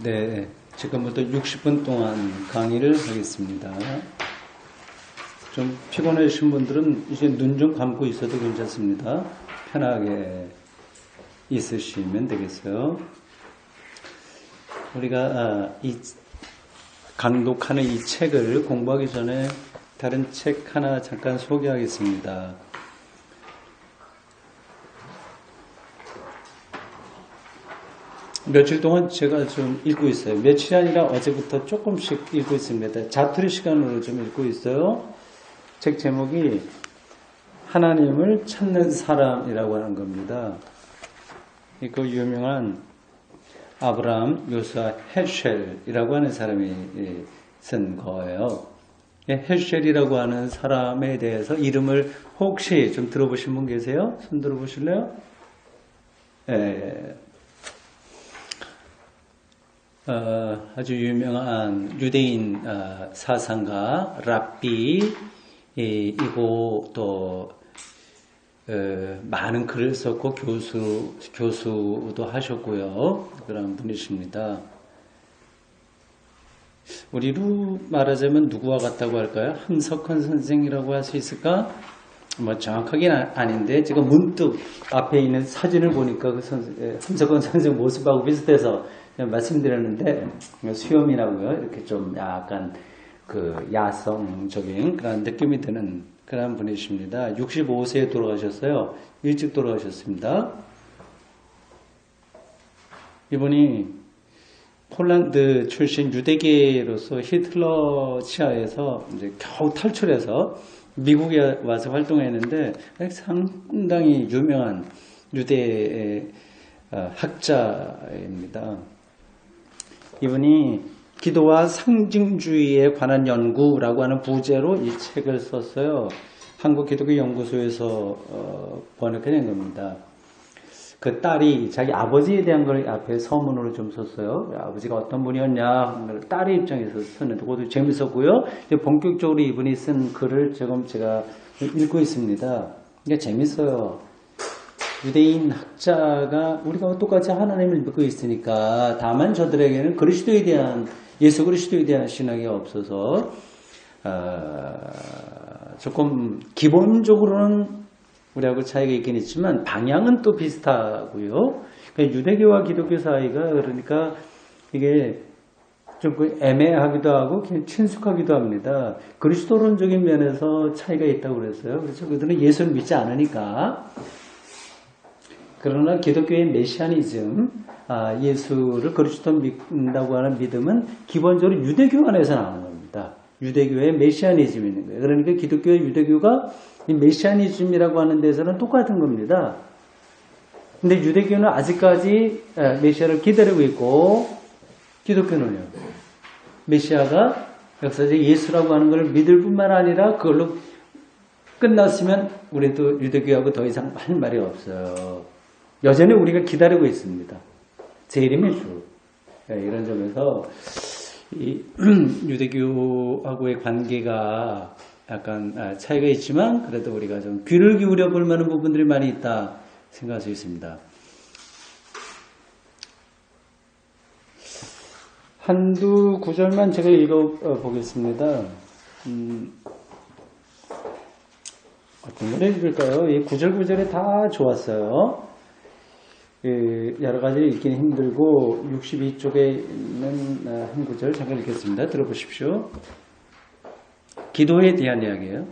네, 지금부터 60분 동안 강의를 하겠습니다. 좀 피곤하신 분들은 이제 눈 좀 감고 있어도 괜찮습니다. 편하게 있으시면 되겠어요. 우리가 이 강독하는 이 책을 공부하기 전에 다른 책 하나 잠깐 소개하겠습니다. 며칠 동안 제가 좀 읽고 있어요. 며칠이 아니라 어제부터 조금씩 읽고 있습니다. 자투리 시간으로 좀 읽고 있어요. 책 제목이 하나님을 찾는 사람이라고 하는 겁니다. 그 유명한 아브라함 요사 헤쉘이라고 하는 사람이 쓴 거예요. 헤쉘이라고 하는 사람에 대해서 이름을 혹시 좀 들어보신 분 계세요? 손 들어보실래요? 아주 유명한 유대인 사상가 랍비이고 또 많은 글을 썼고 교수도 하셨고요. 그런 분이십니다. 우리로 말하자면 누구와 같다고 할까요? 함석헌 선생이라고 할 수 있을까? 뭐 정확하게는 아닌데 제가 문득 앞에 있는 사진을 보니까 그 함석헌 선생 모습하고 비슷해서 말씀드렸는데 수염이라고요. 이렇게 좀 약간 그 야성적인 그런 느낌이 드는 그런 분이십니다. 65세에 돌아가셨어요. 일찍 돌아가셨습니다. 이분이 폴란드 출신 유대계로서 히틀러 치하에서 이제 겨우 탈출해서 미국에 와서 활동했는데 상당히 유명한 유대 학자입니다. 이분이 기도와 상징주의에 관한 연구라고 하는 부제로 이 책을 썼어요. 한국기독교연구소에서 번역해낸 겁니다. 그 딸이 자기 아버지에 대한 걸 앞에 서문으로 좀 썼어요. 아버지가 어떤 분이었냐, 딸의 입장에서 쓰는데 그것도 재밌었고요. 본격적으로 이분이 쓴 글을 지금 제가 읽고 있습니다. 이게 재밌어요. 유대인 학자가 우리가 똑같이 하나님을 믿고 있으니까 다만 저들에게는 그리스도에 대한 예수 그리스도에 대한 신앙이 없어서 조금 기본적으로는 우리하고 차이가 있긴 있지만 방향은 또 비슷하고요. 그러니까 유대교와 기독교 사이가 그러니까 이게 좀 애매하기도 하고 친숙하기도 합니다. 그리스도론적인 면에서 차이가 있다고 그랬어요. 그래서 그들은 예수를 믿지 않으니까. 그러나 기독교의 메시아니즘, 예수를 그리스도 믿는다고 하는 믿음은 기본적으로 유대교 안에서 나오는 겁니다. 유대교의 메시아니즘이 있는 거예요. 그러니까 기독교와 유대교가 이 메시아니즘이라고 하는 데서는 똑같은 겁니다. 근데 유대교는 아직까지 메시아를 기다리고 있고 기독교는요. 메시아가 역사적 예수라고 하는 걸 믿을 뿐만 아니라 그걸로 끝났으면 우리도 유대교하고 더 이상 할 말이 없어요. 여전히 우리가 기다리고 있습니다. 제 이름이 주. 이런 점에서 이 유대교하고의 관계가 약간 차이가 있지만 그래도 우리가 좀 귀를 기울여 볼 만한 부분들이 많이 있다 생각할 수 있습니다. 한두 구절만 제가 읽어보겠습니다. 어떤 노래 읽을까요? 이 구절구절이 다 좋았어요. 여러 가지 읽기는 힘들고 62쪽에 있는 한 구절 잠깐 읽겠습니다. 들어보십시오. 기도에 대한 이야기예요.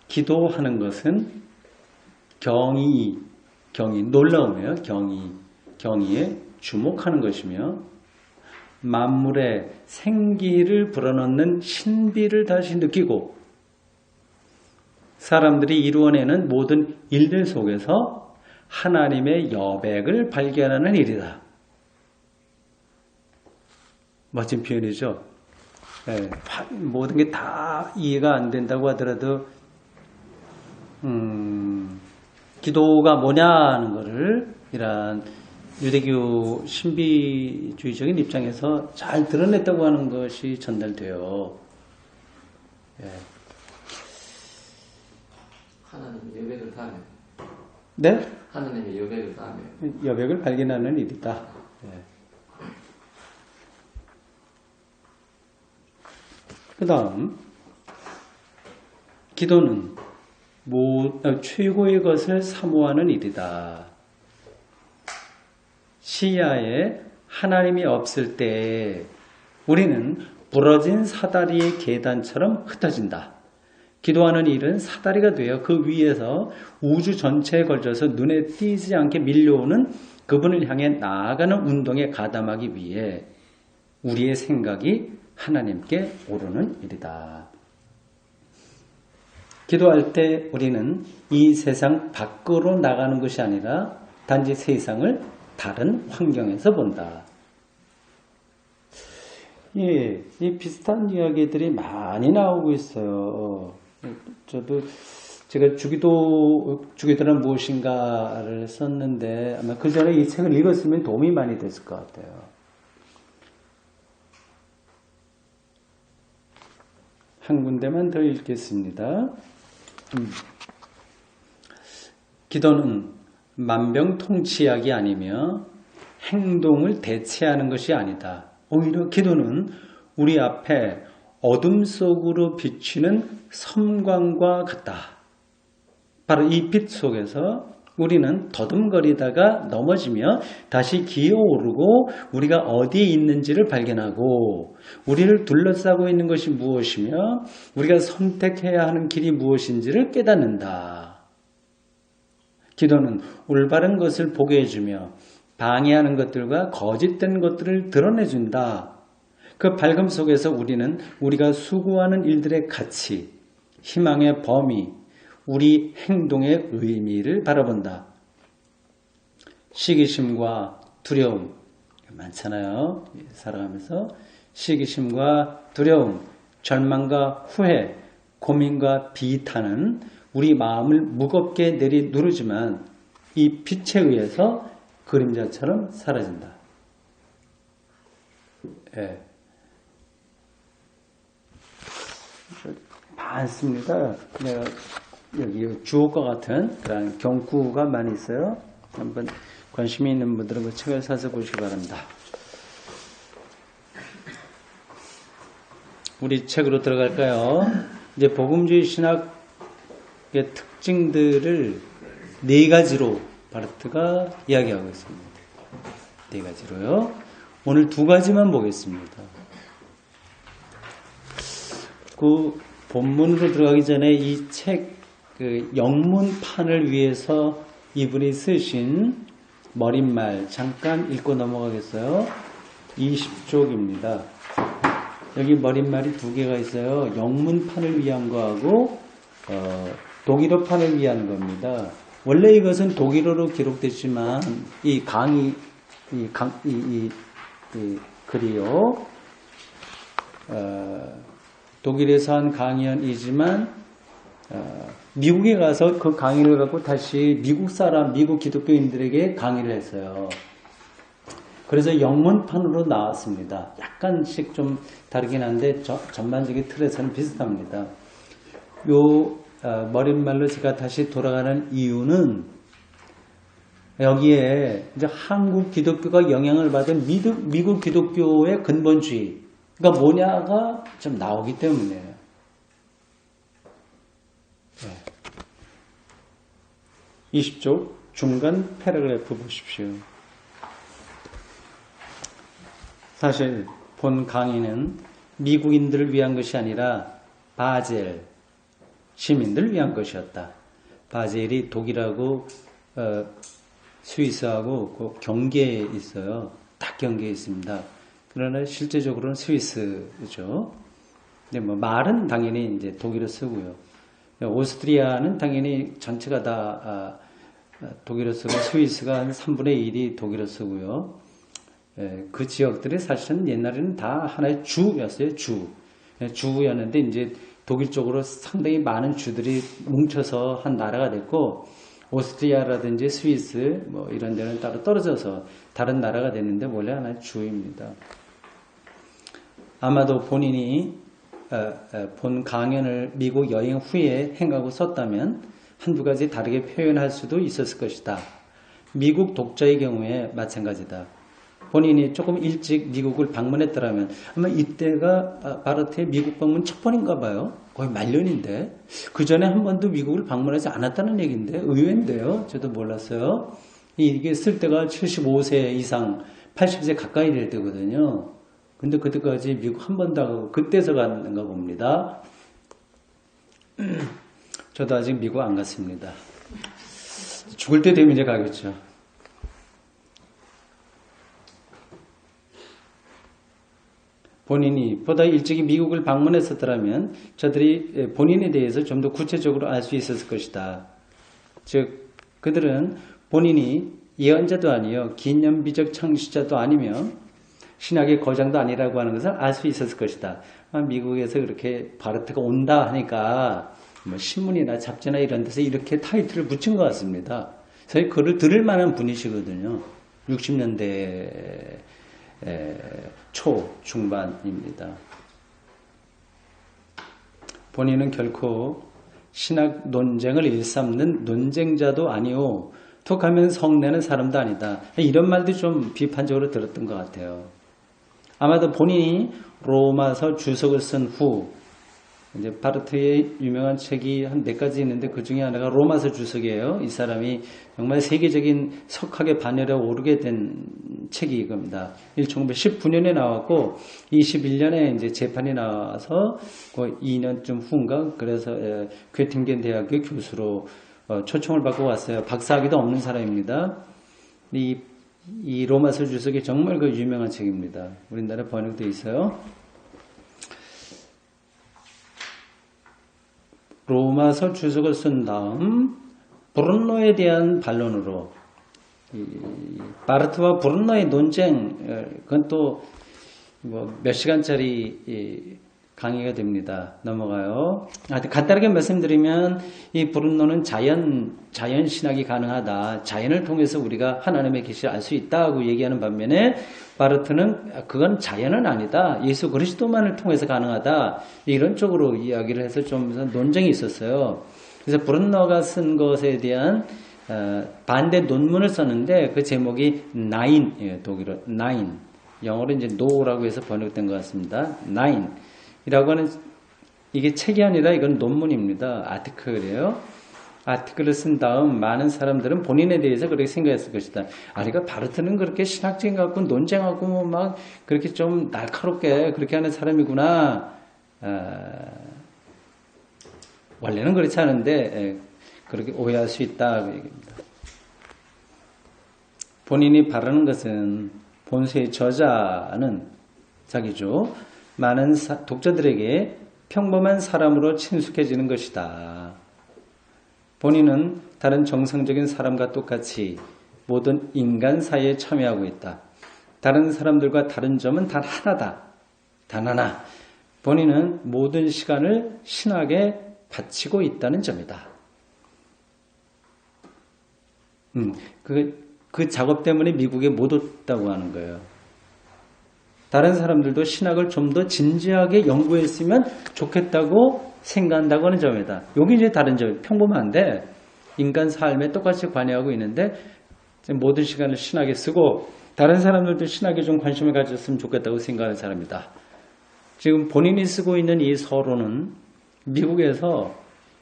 기도하는 것은 경의, 놀라움이에요. 경의에 주목하는 것이며 만물의 생기를 불어넣는 신비를 다시 느끼고 사람들이 이루어내는 모든 일들 속에서 하나님의 여백을 발견하는 일이다. 멋진 표현이죠. 네, 모든 게 다 이해가 안 된다고 하더라도 기도가 뭐냐는 거를 이러한 유대교 신비주의적인 입장에서 잘 드러냈다고 하는 것이 전달돼요. 네. 하나님 예배를 하네. 네? 하느님의 여백을 다하며 여백을 발견하는 일이다. 네. 그 다음 기도는 최고의 것을 사모하는 일이다. 시야에 하나님이 없을 때 우리는 부러진 사다리의 계단처럼 흩어진다. 기도하는 일은 사다리가 되어 그 위에서 우주 전체에 걸쳐서 눈에 띄지 않게 밀려오는 그분을 향해 나아가는 운동에 가담하기 위해 우리의 생각이 하나님께 오르는 일이다. 기도할 때 우리는 이 세상 밖으로 나가는 것이 아니라 단지 세상을 다른 환경에서 본다. 예, 이 비슷한 이야기들이 많이 나오고 있어요. 저도 제가 주기도란 무엇인가를 썼는데 아마 그 전에 이 책을 읽었으면 도움이 많이 됐을 것 같아요. 한 군데만 더 읽겠습니다. 기도는 만병통치약이 아니며 행동을 대체하는 것이 아니다. 오히려 기도는 우리 앞에 어둠 속으로 비치는 섬광과 같다. 바로 이 빛 속에서 우리는 더듬거리다가 넘어지며 다시 기어오르고 우리가 어디에 있는지를 발견하고 우리를 둘러싸고 있는 것이 무엇이며 우리가 선택해야 하는 길이 무엇인지를 깨닫는다. 기도는 올바른 것을 보게 해주며 방해하는 것들과 거짓된 것들을 드러내준다. 그 밝음 속에서 우리는 우리가 수고하는 일들의 가치, 희망의 범위, 우리 행동의 의미를 바라본다. 시기심과 두려움 많잖아요. 살아가면서 시기심과 두려움, 절망과 후회, 고민과 비탄은 우리 마음을 무겁게 내리누르지만 이 빛에 의해서 그림자처럼 사라진다. 예. 많습니다. 내가 여기 주옥과 같은 그런 경구가 많이 있어요. 한번 관심이 있는 분들은 그 책을 사서 보시기 바랍니다. 우리 책으로 들어갈까요? 이제 복음주의 신학의 특징들을 네 가지로 바르트가 이야기하고 있습니다. 네 가지로요. 오늘 두 가지만 보겠습니다. 그 본문으로 들어가기 전에 이 책 그 영문판을 위해서 이분이 쓰신 머릿말 잠깐 읽고 넘어가겠어요. 20쪽입니다. 여기 머릿말이 두 개가 있어요. 영문판을 위한 거하고 독일어판을 위한 겁니다. 원래 이것은 독일어로 기록됐지만 이 강의 이 글이요. 독일에서 한 강연이지만 미국에 가서 그 강의를 갖고 다시 미국 기독교인들에게 강의를 했어요. 그래서 영문판으로 나왔습니다. 약간씩 좀 다르긴 한데 전반적인 틀에서는 비슷합니다. 요 머릿말로 제가 다시 돌아가는 이유는 여기에 이제 한국 기독교가 영향을 받은 미국 기독교의 근본주의가 뭐냐가 좀 나오기 때문이에요. 네. 20쪽 중간 패러그래프 보십시오. 사실 본 강의는 미국인들을 위한 것이 아니라 바젤 시민들을 위한 것이었다. 바젤이 독일하고 스위스하고 그 경계에 있어요. 딱 경계에 있습니다. 그러나 실제적으로는 스위스죠. 근데 뭐 말은 당연히 이제 독일어 쓰고요. 오스트리아는 당연히 전체가 다 독일어 쓰고 스위스가 한 3분의 1이 독일어 쓰고요. 그 지역들이 사실은 옛날에는 다 하나의 주였어요. 주였는데 이제 독일 쪽으로 상당히 많은 주들이 뭉쳐서 한 나라가 됐고 오스트리아라든지 스위스 뭐 이런 데는 따로 떨어져서 다른 나라가 됐는데 원래 하나의 주입니다. 아마도 본인이 본 강연을 미국 여행 후에 행하고 썼다면 한두 가지 다르게 표현할 수도 있었을 것이다. 미국 독자의 경우에 마찬가지다. 본인이 조금 일찍 미국을 방문했더라면 아마 이때가 바르트의 미국 방문 첫 번인가 봐요. 거의 말년인데 그 전에 한 번도 미국을 방문하지 않았다는 얘기인데 의외인데요. 저도 몰랐어요. 이게 쓸 때가 75세 이상 80세 가까이 될 때거든요. 근데 그때까지 미국 한 번도 안 가고 그때서 갔는가 봅니다. 저도 아직 미국 안 갔습니다. 죽을 때 되면 이제 가겠죠. 본인이 보다 일찍이 미국을 방문했었더라면 저들이 본인에 대해서 좀 더 구체적으로 알 수 있었을 것이다. 즉 그들은 본인이 예언자도 아니요 기념비적 창시자도 아니며 신학의 거장도 아니라고 하는 것을 알 수 있었을 것이다. 미국에서 그렇게 바르트가 온다 하니까 뭐 신문이나 잡지나 이런 데서 이렇게 타이틀을 붙인 것 같습니다. 그래서 그를 들을 만한 분이시거든요. 60년대 초 중반입니다. 본인은 결코 신학 논쟁을 일삼는 논쟁자도 아니오. 툭하면 성내는 사람도 아니다. 이런 말도 좀 비판적으로 들었던 것 같아요. 아마도 본인이 로마서 주석을 쓴 후 이제 바르트의 유명한 책이 한 몇 가지 있는데 그 중에 하나가 로마서 주석이에요. 이 사람이 정말 세계적인 석학의 반열에 오르게 된 책이 이겁니다. 1919년에 나왔고 21년에 이제 재판이 나와서 그 2년쯤 후인가 그래서 괴팅겐 대학교 교수로 초청을 받고 왔어요. 박사학위도 없는 사람입니다. 이 로마서 주석이 정말 그 유명한 책입니다. 우리나라에 번역되어 있어요. 로마서 주석을 쓴 다음 브룬노에 대한 반론으로 바르트와 브룬노의 논쟁 그건 또 몇 시간짜리 강의가 됩니다. 넘어가요. 간단하게 말씀드리면 이 브룬노는 자연 신학이 가능하다. 자연을 통해서 우리가 하나님의 계시를 알 수 있다고 얘기하는 반면에 바르트는 그건 자연은 아니다. 예수 그리스도만을 통해서 가능하다. 이런 쪽으로 이야기를 해서 좀 논쟁이 있었어요. 그래서 브룬노가 쓴 것에 대한 반대 논문을 썼는데 그 제목이 Nine, 독일어 Nine, 영어로 이제 No라고 해서 번역된 것 같습니다. Nine 이라고 하는 이게 책이 아니라 이건 논문입니다. 아티클이에요. 아티클을 쓴 다음 많은 사람들은 본인에 대해서 그렇게 생각했을 것이다. 그러니까 바르트는 그렇게 신학적인 것 같고 논쟁하고 뭐 막 그렇게 좀 날카롭게 그렇게 하는 사람이구나. 원래는 그렇지 않은데 그렇게 오해할 수 있다. 그 얘기입니다. 본인이 바라는 것은 본서의 저자는 자기죠. 많은 독자들에게 평범한 사람으로 친숙해지는 것이다. 본인은 다른 정상적인 사람과 똑같이 모든 인간 사이에 참여하고 있다. 다른 사람들과 다른 점은 단 하나다. 단 하나. 본인은 모든 시간을 신학에 바치고 있다는 점이다. 그 작업 때문에 미국에 못 왔다고 하는 거예요. 다른 사람들도 신학을 좀 더 진지하게 연구했으면 좋겠다고 생각한다고 하는 점이다. 여기 이제 다른 점, 평범한데 인간 삶에 똑같이 관여하고 있는데 모든 시간을 신학에 쓰고 다른 사람들도 신학에 좀 관심을 가졌으면 좋겠다고 생각하는 사람이다. 지금 본인이 쓰고 있는 이 서론은 미국에서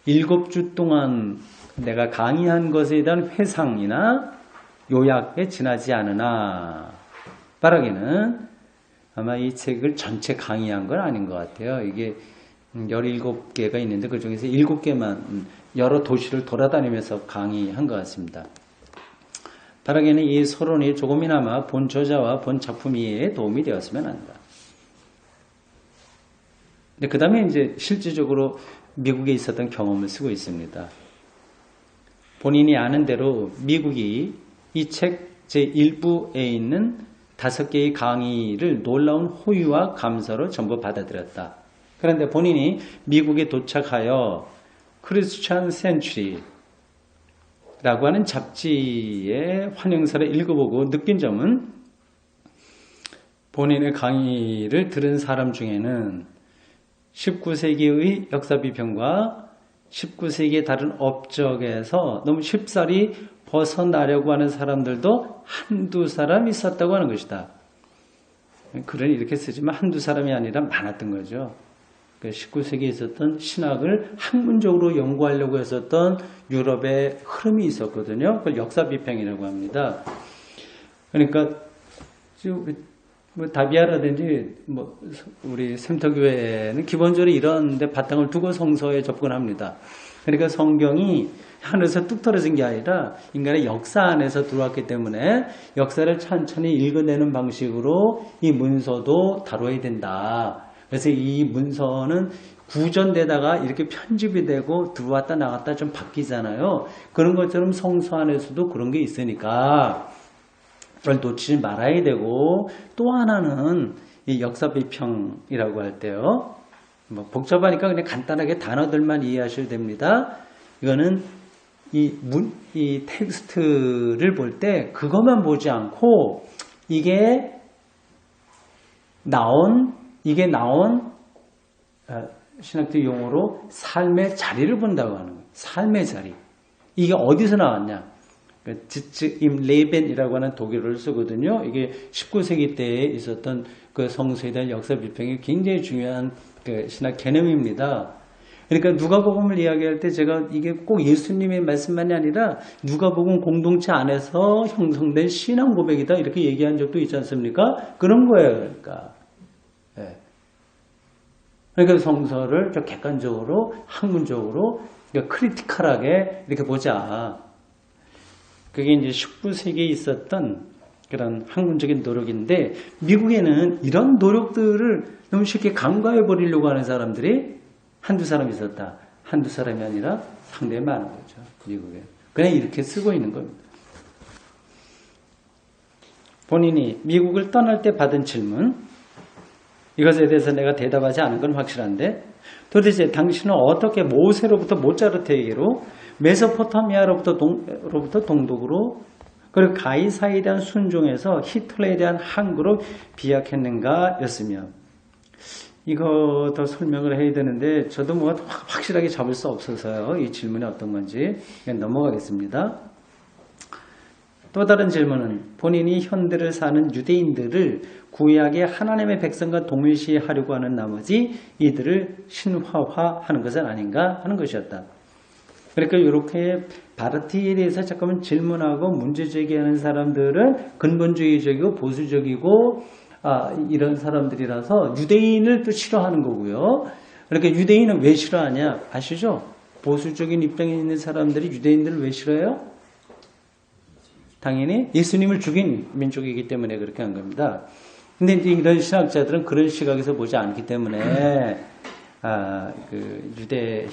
7주 동안 내가 강의한 것에 대한 회상이나 요약에 지나지 않으나 빠르게는 아마 이 책을 전체 강의한 건 아닌 것 같아요. 이게 17개가 있는데 그 중에서 7개만 여러 도시를 돌아다니면서 강의한 것 같습니다. 바라기는 이 서론이 조금이나마 본 저자와 본 작품 이해에 도움이 되었으면 한다. 그 다음에 이제 실질적으로 미국에 있었던 경험을 쓰고 있습니다. 본인이 아는 대로 미국이 이 책 제1부에 있는 5개의 강의를 놀라운 호의와 감사로 전부 받아들였다. 그런데 본인이 미국에 도착하여 크리스천 센츄리라고 하는 잡지의 환영사를 읽어보고 느낀 점은 본인의 강의를 들은 사람 중에는 19세기의 역사 비평과 19세기의 다른 업적에서 너무 쉽사리 벗어나려고 하는 사람들도 한두 사람 있었다고 하는 것이다. 글은 이렇게 쓰지만 한두 사람이 아니라 많았던 거죠. 19세기에 있었던 신학을 학문적으로 연구하려고 했었던 유럽의 흐름이 있었거든요. 그걸 역사 비평이라고 합니다. 그러니까 뭐 다비아라든지 뭐 우리 샘터교회는 기본적으로 이런 데 바탕을 두고 성서에 접근합니다. 그러니까 성경이 하늘에서 뚝 떨어진 게 아니라 인간의 역사 안에서 들어왔기 때문에 역사를 천천히 읽어내는 방식으로 이 문서도 다뤄야 된다. 그래서 이 문서는 구전되다가 이렇게 편집이 되고 들어왔다 나갔다 좀 바뀌잖아요. 그런 것처럼 성서 안에서도 그런 게 있으니까 그걸 놓치지 말아야 되고, 또 하나는 이 역사 비평이라고 할 때요. 뭐 복잡하니까 그냥 간단하게 단어들만 이해하셔도 됩니다. 이거는 이 텍스트를 볼 때 그것만 보지 않고 이게 나온 신학적 용어로 삶의 자리를 본다고 하는 거예요. 삶의 자리. 이게 어디서 나왔냐? 지츠 임 레벤이라고 하는 독일어를 쓰거든요. 이게 19세기 때에 있었던 그 성서에 대한 역사 비평이 굉장히 중요한 그 신학 개념입니다. 그러니까 누가복음을 이야기할 때 제가 이게 꼭 예수님의 말씀만이 아니라 누가복음 공동체 안에서 형성된 신앙 고백이다 이렇게 얘기한 적도 있지 않습니까? 그런 거예요. 그러니까. 네. 그러니까 성서를 좀 객관적으로 학문적으로 그러니까 크리티컬하게 이렇게 보자. 그게 이제 19세기에 있었던 그런 학문적인 노력인데, 미국에는 이런 노력들을 너무 쉽게 간과해 버리려고 하는 사람들이 한두 사람 있었다. 한두 사람이 아니라 상당히 많은 거죠. 미국에. 그냥 이렇게 쓰고 있는 겁니다. 본인이 미국을 떠날 때 받은 질문, 이것에 대해서 내가 대답하지 않은 건 확실한데, 도대체 당신은 어떻게 모세로부터 모차르트에게로, 메소포타미아로부터 동독으로, 그리고 가이사에 대한 순종에서 히틀러에 대한 항구로 비약했는가 였으며, 이거 더 설명을 해야 되는데 저도 뭐 확실하게 잡을 수 없어서요. 이 질문이 어떤 건지 그냥 넘어가겠습니다. 또 다른 질문은 본인이 현대를 사는 유대인들을 구약의 하나님의 백성과 동일시하려고 하는 나머지 이들을 신화화하는 것은 아닌가 하는 것이었다. 그러니까 이렇게 바르티에 대해서 잠깐만 질문하고 문제 제기하는 사람들은 근본주의적이고 보수적이고 이런 사람들이라서 유대인을 또 싫어하는 거고요. 그러니까 유대인은 왜 싫어하냐 아시죠? 보수적인 입장에 있는 사람들이 유대인들을 왜 싫어해요? 당연히 예수님을 죽인 민족이기 때문에 그렇게 한 겁니다. 근데 이제 이런 신학자들은 그런 시각에서 보지 않기 때문에 그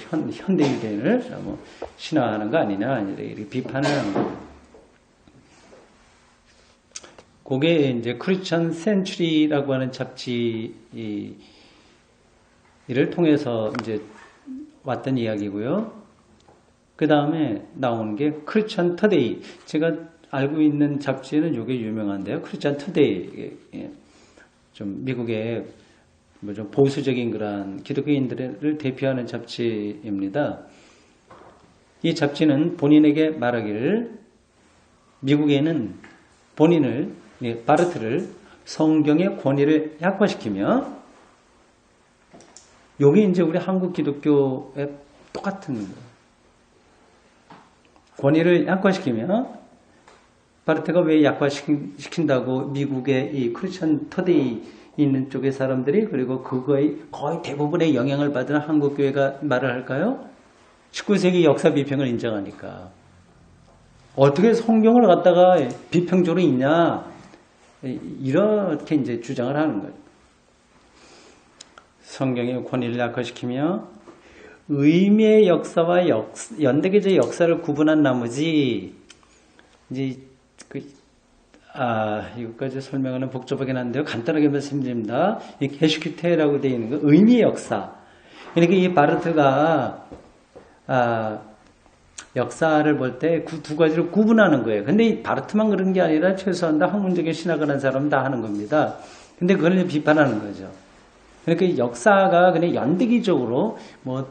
현대 유대인을 뭐 신화하는 거 아니냐 이렇게 비판을 하는 거예요. 그게 이제 크리스천 센츄리라고 하는 잡지를 통해서 이제 왔던 이야기고요. 그 다음에 나오는 게 크리스천 투데이. 제가 알고 있는 잡지에는 이게 유명한데요. 크리스천 투데이. 좀 미국의 뭐 좀 보수적인 그런 기독교인들을 대표하는 잡지입니다. 이 잡지는 본인에게 말하기를 미국에는 본인을 바르트를 성경의 권위를 약화시키며, 여기 이제 우리 한국 기독교의 똑같은 거예요. 권위를 약화시키며, 바르트가 왜 약화시킨다고 미국의 이 크리스천 터데이 있는 쪽의 사람들이, 그리고 그거의 거의 대부분의 영향을 받은 한국교회가 말을 할까요? 19세기 역사 비평을 인정하니까. 어떻게 성경을 갖다가 비평적으로 읽냐? 이렇게 이제 주장을 하는 거예요. 성경의 권위를 약화시키며 의미의 역사와 연대계적 역사를 구분한 나머지 이제 이것까지 설명하는 복잡하긴 한데요. 간단하게 말씀드립니다. 이 게슈큐테라고 되어 있는 거 의미의 역사. 그러니까 이 바르트가 역사를 볼 때 두 가지를 구분하는 거예요. 근데 이 바르트만 그런 게 아니라 최소한 다 학문적인 신학을 하는 사람은 다 하는 겁니다. 근데 그걸 비판하는 거죠. 그러니까 이 역사가 그냥 연대기적으로 뭐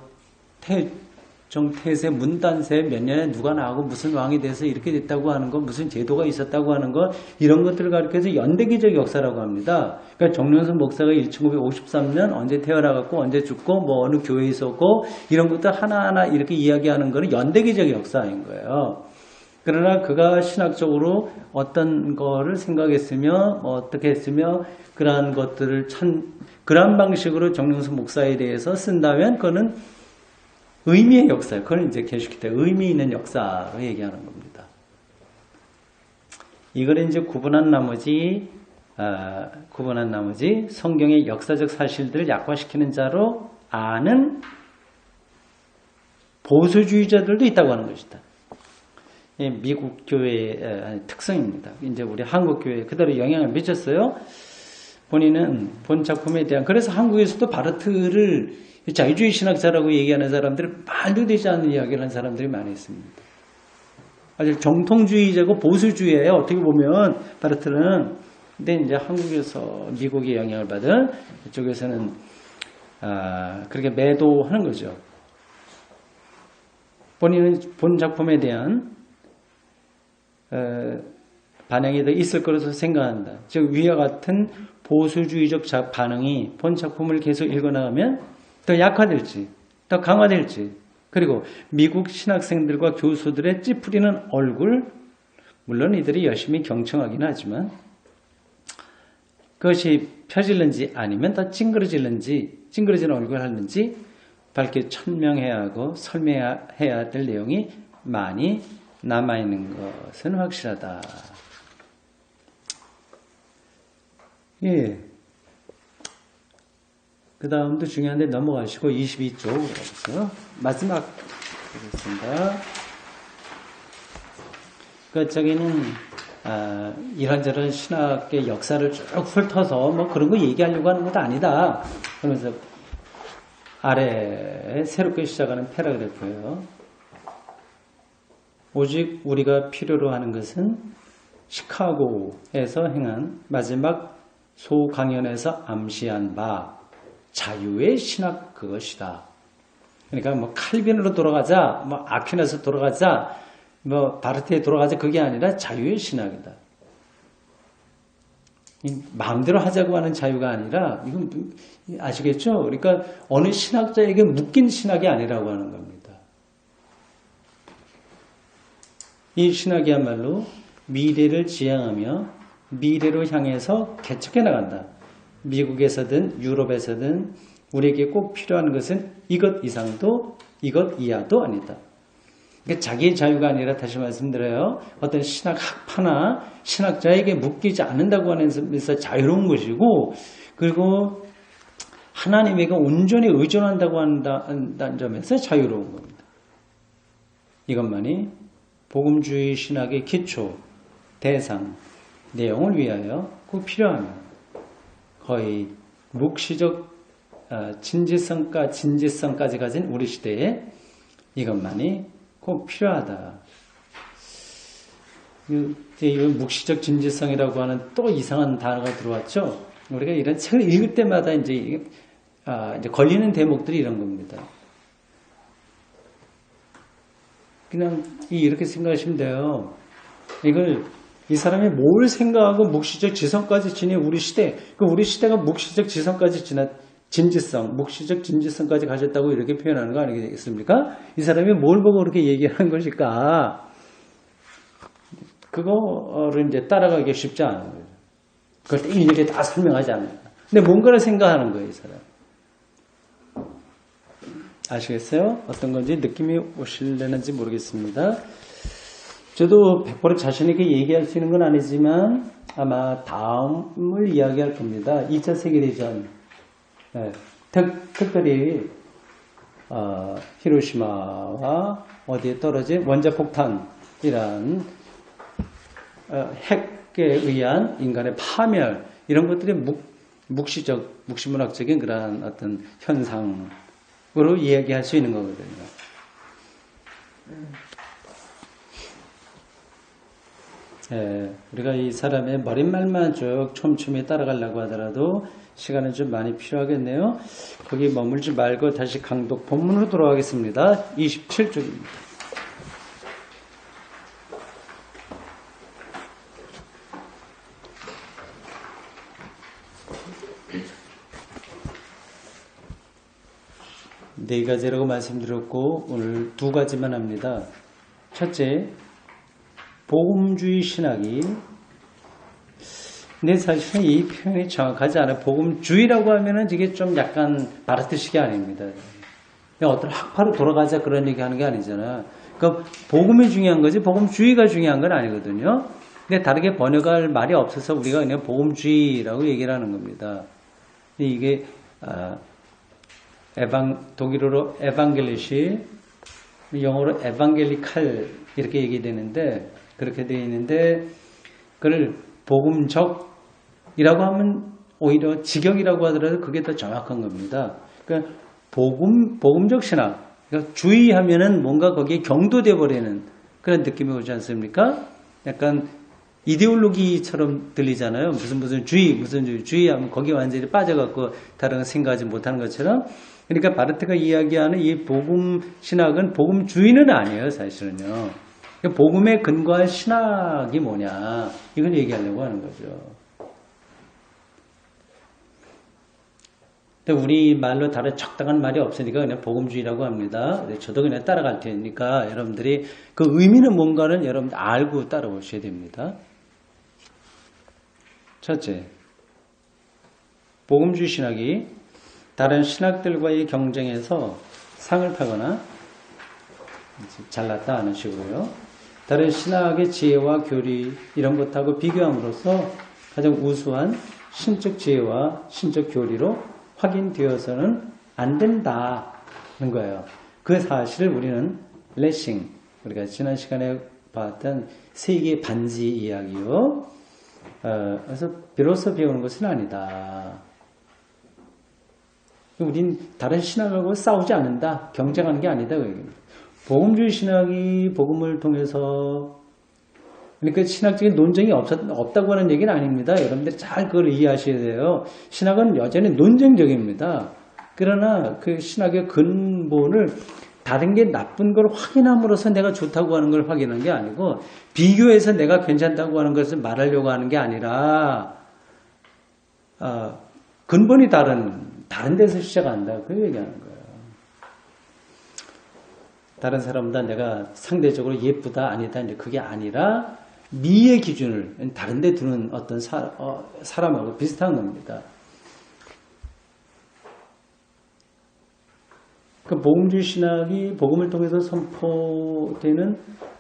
태세, 문단세, 몇 년에 누가 나오고 무슨 왕이 돼서 이렇게 됐다고 하는 거, 무슨 제도가 있었다고 하는 거, 이런 것들을 가리켜서 연대기적 역사라고 합니다. 그러니까 정윤선 목사가 1953년 언제 태어나갖고 언제 죽고 뭐 어느 교회에 있었고 이런 것들 하나하나 이렇게 이야기하는 거는 연대기적 역사인 거예요. 그러나 그가 신학적으로 어떤 거를 생각했으며 어떻게 했으며 그러한 것들을 그러한 방식으로 정윤선 목사에 대해서 쓴다면 그거는 의미의 역사예요. 그건 이제 계속해 의미 있는 역사로 얘기하는 겁니다. 이걸 이제 구분한 나머지 성경의 역사적 사실들을 약화시키는 자로 아는 보수주의자들도 있다고 하는 것이다. 미국 교회의 특성입니다. 이제 우리 한국 교회에 그대로 영향을 미쳤어요. 본인은 본 작품에 대한 그래서 한국에서도 바르트를 자유주의 신학자라고 얘기하는 사람들은 말도 되지 않는 이야기를 하는 사람들이 많이 있습니다. 아주 정통주의자고 보수주의예요. 어떻게 보면 바르트는. 근데 이제 한국에서 미국의 영향을 받은 이쪽에서는 그렇게 매도하는 거죠. 본인은 본 작품에 대한 반응이 더 있을 거라서 생각한다. 즉 위와 같은 보수주의적 반응이 본 작품을 계속 읽어나가면 더 약화될지 더 강화될지 그리고 미국 신학생들과 교수들의 찌푸리는 얼굴 물론 이들이 열심히 경청하긴 하지만 그것이 펴질는지 아니면 더 찡그러진 얼굴을 하는지 밝게 천명해야 하고 설명해야 될 내용이 많이 남아있는 것은 확실하다. 예. 그 다음도 중요한데 넘어가시고 22쪽으로 가보세요. 마지막 보겠습니다. 그러니까 저기는 이런저런 신학의 역사를 쭉 훑어서 뭐 그런 거 얘기하려고 하는 것도 아니다. 그러면서 아래에 새롭게 시작하는 패러그래프예요. 오직 우리가 필요로 하는 것은 시카고에서 행한 마지막 소강연에서 암시한 바 자유의 신학 그것이다. 그러니까 뭐 칼빈으로 돌아가자, 뭐 아퀴나스 돌아가자, 뭐 바르트에 돌아가자 그게 아니라 자유의 신학이다. 마음대로 하자고 하는 자유가 아니라 이건 아시겠죠? 그러니까 어느 신학자에게 묶인 신학이 아니라고 하는 겁니다. 이 신학이야말로 미래를 지향하며 미래로 향해서 개척해 나간다. 미국에서든 유럽에서든 우리에게 꼭 필요한 것은 이것 이상도 이것 이하도 아니다. 그러니까 자기의 자유가 아니라 다시 말씀드려요. 어떤 신학 학파나 신학자에게 묶이지 않는다고 하는 점에서 자유로운 것이고 그리고 하나님에게 온전히 의존한다고 한다는 점에서 자유로운 겁니다. 이것만이 복음주의 신학의 기초, 대상, 내용을 위하여 꼭 필요하며 거의 묵시적 진지성까지 가진 우리 시대에 이것만이 꼭 필요하다. 이 묵시적 진지성이라고 하는 또 이상한 단어가 들어왔죠. 우리가 이런 책을 읽을 때마다 이제 걸리는 대목들이 이런 겁니다. 그냥 이렇게 생각하시면 돼요. 이 사람이 뭘 생각하고 묵시적 지성까지 지닌 우리 시대, 우리 시대가 묵시적 지성까지 묵시적 진지성까지 가졌다고 이렇게 표현하는 거 아니겠습니까? 이 사람이 뭘 보고 그렇게 얘기하는 것일까? 그거를 이제 따라가기 쉽지 않은 거예요. 그걸 일일이 다 설명하지 않는다. 근데 뭔가를 생각하는 거예요, 이 사람. 아시겠어요? 어떤 건지 느낌이 오실려는지 모르겠습니다. 저도 100% 자신있게 얘기할 수 있는 건 아니지만 아마 다음을 이야기할 겁니다. 2차 세계대전. 네, 특별히 히로시마와 어디에 떨어진 원자폭탄이란 핵에 의한 인간의 파멸 이런 것들이 묵시문학적인 그러한 어떤 현상으로 이야기할 수 있는 거거든요. 우리가 이 사람의 머릿말만 쭉 촘촘히 따라가려고 하더라도 시간은 좀 많이 필요하겠네요. 거기 머물지 말고 다시 강독 본문으로 돌아가겠습니다. 27쪽입니다. 네 가지라고 말씀드렸고 오늘 두 가지만 합니다. 첫째, 복음주의 신학이, 근데 사실은 이 표현이 정확하지 않아요. 복음주의라고 하면은 이게 좀 약간 바르트식이 아닙니다. 그냥 어떤 학파로 돌아가자 그런 얘기 하는 게 아니잖아. 그러니까 복음이 중요한 거지 복음주의가 중요한 건 아니거든요. 근데 다르게 번역할 말이 없어서 우리가 그냥 복음주의라고 얘기를 하는 겁니다. 이게 독일어로 에반겔리시, 영어로 에반겔리칼 이렇게 얘기되는데 그렇게 되어 있는데 그걸 복음적이라고 하면 오히려 직역이라고 하더라도 그게 더 정확한 겁니다. 그러니까 복음적 신학, 그러니까 주의하면은 뭔가 거기에 경도돼 버리는 그런 느낌이 오지 않습니까? 약간 이데올로기처럼 들리잖아요. 무슨 주의하면 거기 완전히 빠져갖고 다른 거 생각하지 못하는 것처럼. 그러니까 바르트가 이야기하는 이 복음 신학은 복음주의는 아니에요, 사실은요. 복음에 근거한 신학이 뭐냐, 이걸 얘기하려고 하는 거죠. 근데 우리 말로 다른 적당한 말이 없으니까 그냥 복음주의라고 합니다. 저도 그냥 따라갈 테니까 여러분들이 그 의미는 뭔가는 여러분들 알고 따라오셔야 됩니다. 첫째, 복음주의 신학이 다른 신학들과의 경쟁에서 상을 타거나 잘났다 하는 식으로요. 다른 신학의 지혜와 교리 이런 것하고 비교함으로써 가장 우수한 신적 지혜와 신적 교리로 확인되어서는 안 된다는 거예요. 그 사실을 우리는 레싱, 우리가 지난 시간에 봤던 세계 반지 이야기요. 그래서 비로소 배우는 것은 아니다. 우린 다른 신학하고 싸우지 않는다, 경쟁하는 게 아니다. 복음주의 신학이 복음을 통해서, 그러니까 신학적인 논쟁이 없다고 하는 얘기는 아닙니다. 여러분들이 잘 그걸 이해하셔야 돼요. 신학은 여전히 논쟁적입니다. 그러나 그 신학의 근본을 다른 게 나쁜 걸 확인함으로써 내가 좋다고 하는 걸 확인한 게 아니고, 비교해서 내가 괜찮다고 하는 것을 말하려고 하는 게 아니라 근본이 다른 데서 시작한다, 그 얘기하는 거예요. 다른 사람보다 내가 상대적으로 예쁘다 아니다, 이제 그게 아니라 미의 기준을 다른 데 두는 어떤 사람하고 비슷한 겁니다. 그 복음주의 신학이 복음을 통해서 선포되는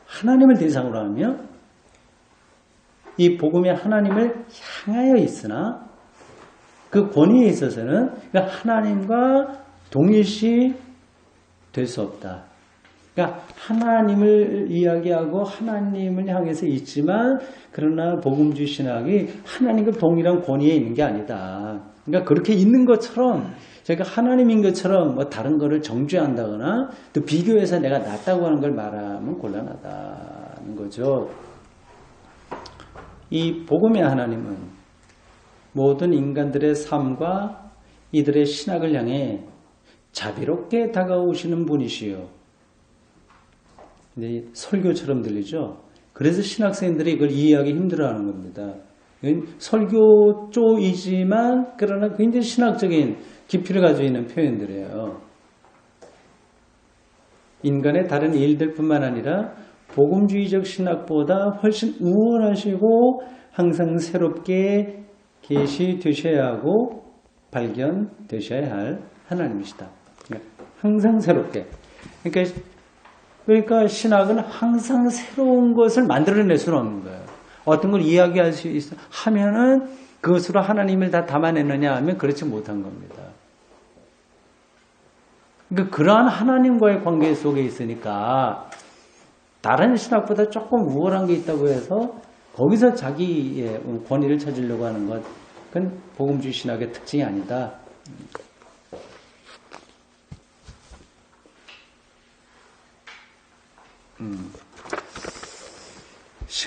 하나님을 대상으로 하며 이 복음의 하나님을 향하여 있으나 그 권위에 있어서는 하나님과 동일시 될 수 없다. 그러니까 하나님을 이야기하고 하나님을 향해서 있지만 그러나 복음주의 신학이 하나님과 동일한 권위에 있는 게 아니다. 그러니까 그렇게 있는 것처럼 저희가 하나님인 것처럼 뭐 다른 거를 정죄한다거나 또 비교해서 내가 낫다고 하는 걸 말하면 곤란하다는 거죠. 이 복음의 하나님은 모든 인간들의 삶과 이들의 신학을 향해 자비롭게 다가오시는 분이시요. 설교처럼 들리죠. 그래서 신학생들이 이걸 이해하기 힘들어하는 겁니다. 설교 쪽이지만 그러나 굉장히 신학적인 깊이를 가지고 있는 표현들이에요. 인간의 다른 일들뿐만 아니라 복음주의적 신학보다 훨씬 우월하시고 항상 새롭게 계시되셔야 하고 발견되셔야 할 하나님이시다. 항상 새롭게. 그러니까 신학은 항상 새로운 것을 만들어낼 수는 없는 거예요. 어떤 걸 이야기할 수 하면은 그것으로 하나님을 다 담아내느냐 하면 그렇지 못한 겁니다. 그러니까 그러한 하나님과의 관계 속에 있으니까 다른 신학보다 조금 우월한 게 있다고 해서 거기서 자기의 권위를 찾으려고 하는 것, 그건 복음주의 신학의 특징이 아니다.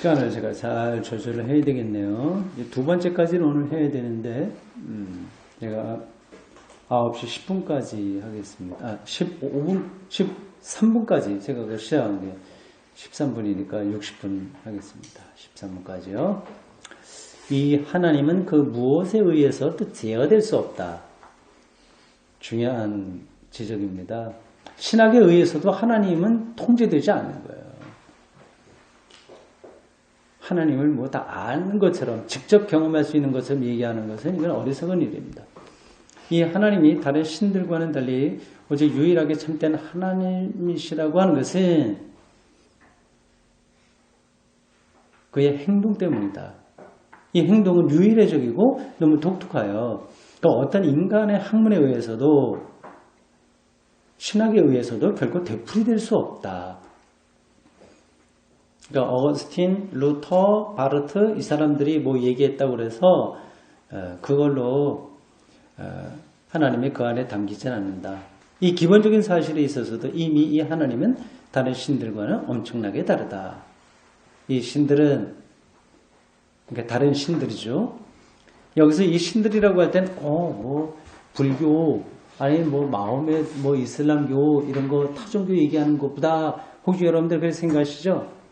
시간을 제가 잘 조절을 해야 되겠네요. 이제 두 번째까지는 오늘 해야 되는데, 제가 9시 10분까지 하겠습니다. 15분, 13분까지 제가 그걸 시작한 게 13분이니까 60분 하겠습니다. 13분까지요. 이 하나님은 그 무엇에 의해서 또 제어될 수 없다. 중요한 지적입니다. 신학에 의해서도 하나님은 통제되지 않는 거예요. 하나님을 뭐 다 아는 것처럼 직접 경험할 수 있는 것처럼 얘기하는 것은 이건 어리석은 일입니다. 이 하나님이 다른 신들과는 달리 오직 유일하게 참된 하나님이시라고 하는 것은 그의 행동 때문이다. 이 행동은 유일해적이고 너무 독특해요. 또 어떤 인간의 학문에 의해서도 신학에 의해서도 결코 되풀이될 수 없다. 그러니까 어거스틴, 루터, 바르트 이 사람들이 뭐 얘기했다고 그래서 그걸로 하나님이 그 안에 담기진 않는다. 이 기본적인 사실에 있어서도 이미 이 하나님은 다른 신들과는 엄청나게 다르다. 이 신들은 그러니까 다른 신들이죠. 여기서 이 신들이라고 할 때는 뭐 불교 아니 뭐 마호메 뭐 이슬람교 이런 거 타종교 얘기하는 것보다 혹시 여러분들 그렇게 생각하시죠?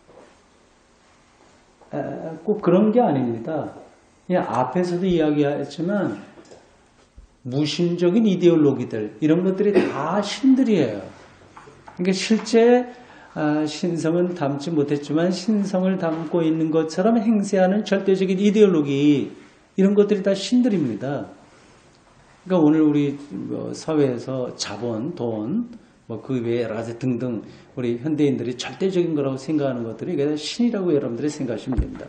꼭 그런 게 아닙니다. 그냥 앞에서도 이야기했지만 무신적인 이데올로기들 이런 것들이 다 신들이에요. 그러니까 실제 신성은 담지 못했지만 신성을 담고 있는 것처럼 행세하는 절대적인 이데올로기 이런 것들이 다 신들입니다. 그러니까 오늘 우리 사회에서 자본, 돈, 뭐 그 외에 여러 가지 등등 우리 현대인들이 절대적인 거라고 생각하는 것들이 이게 신이라고 여러분들이 생각하시면 됩니다.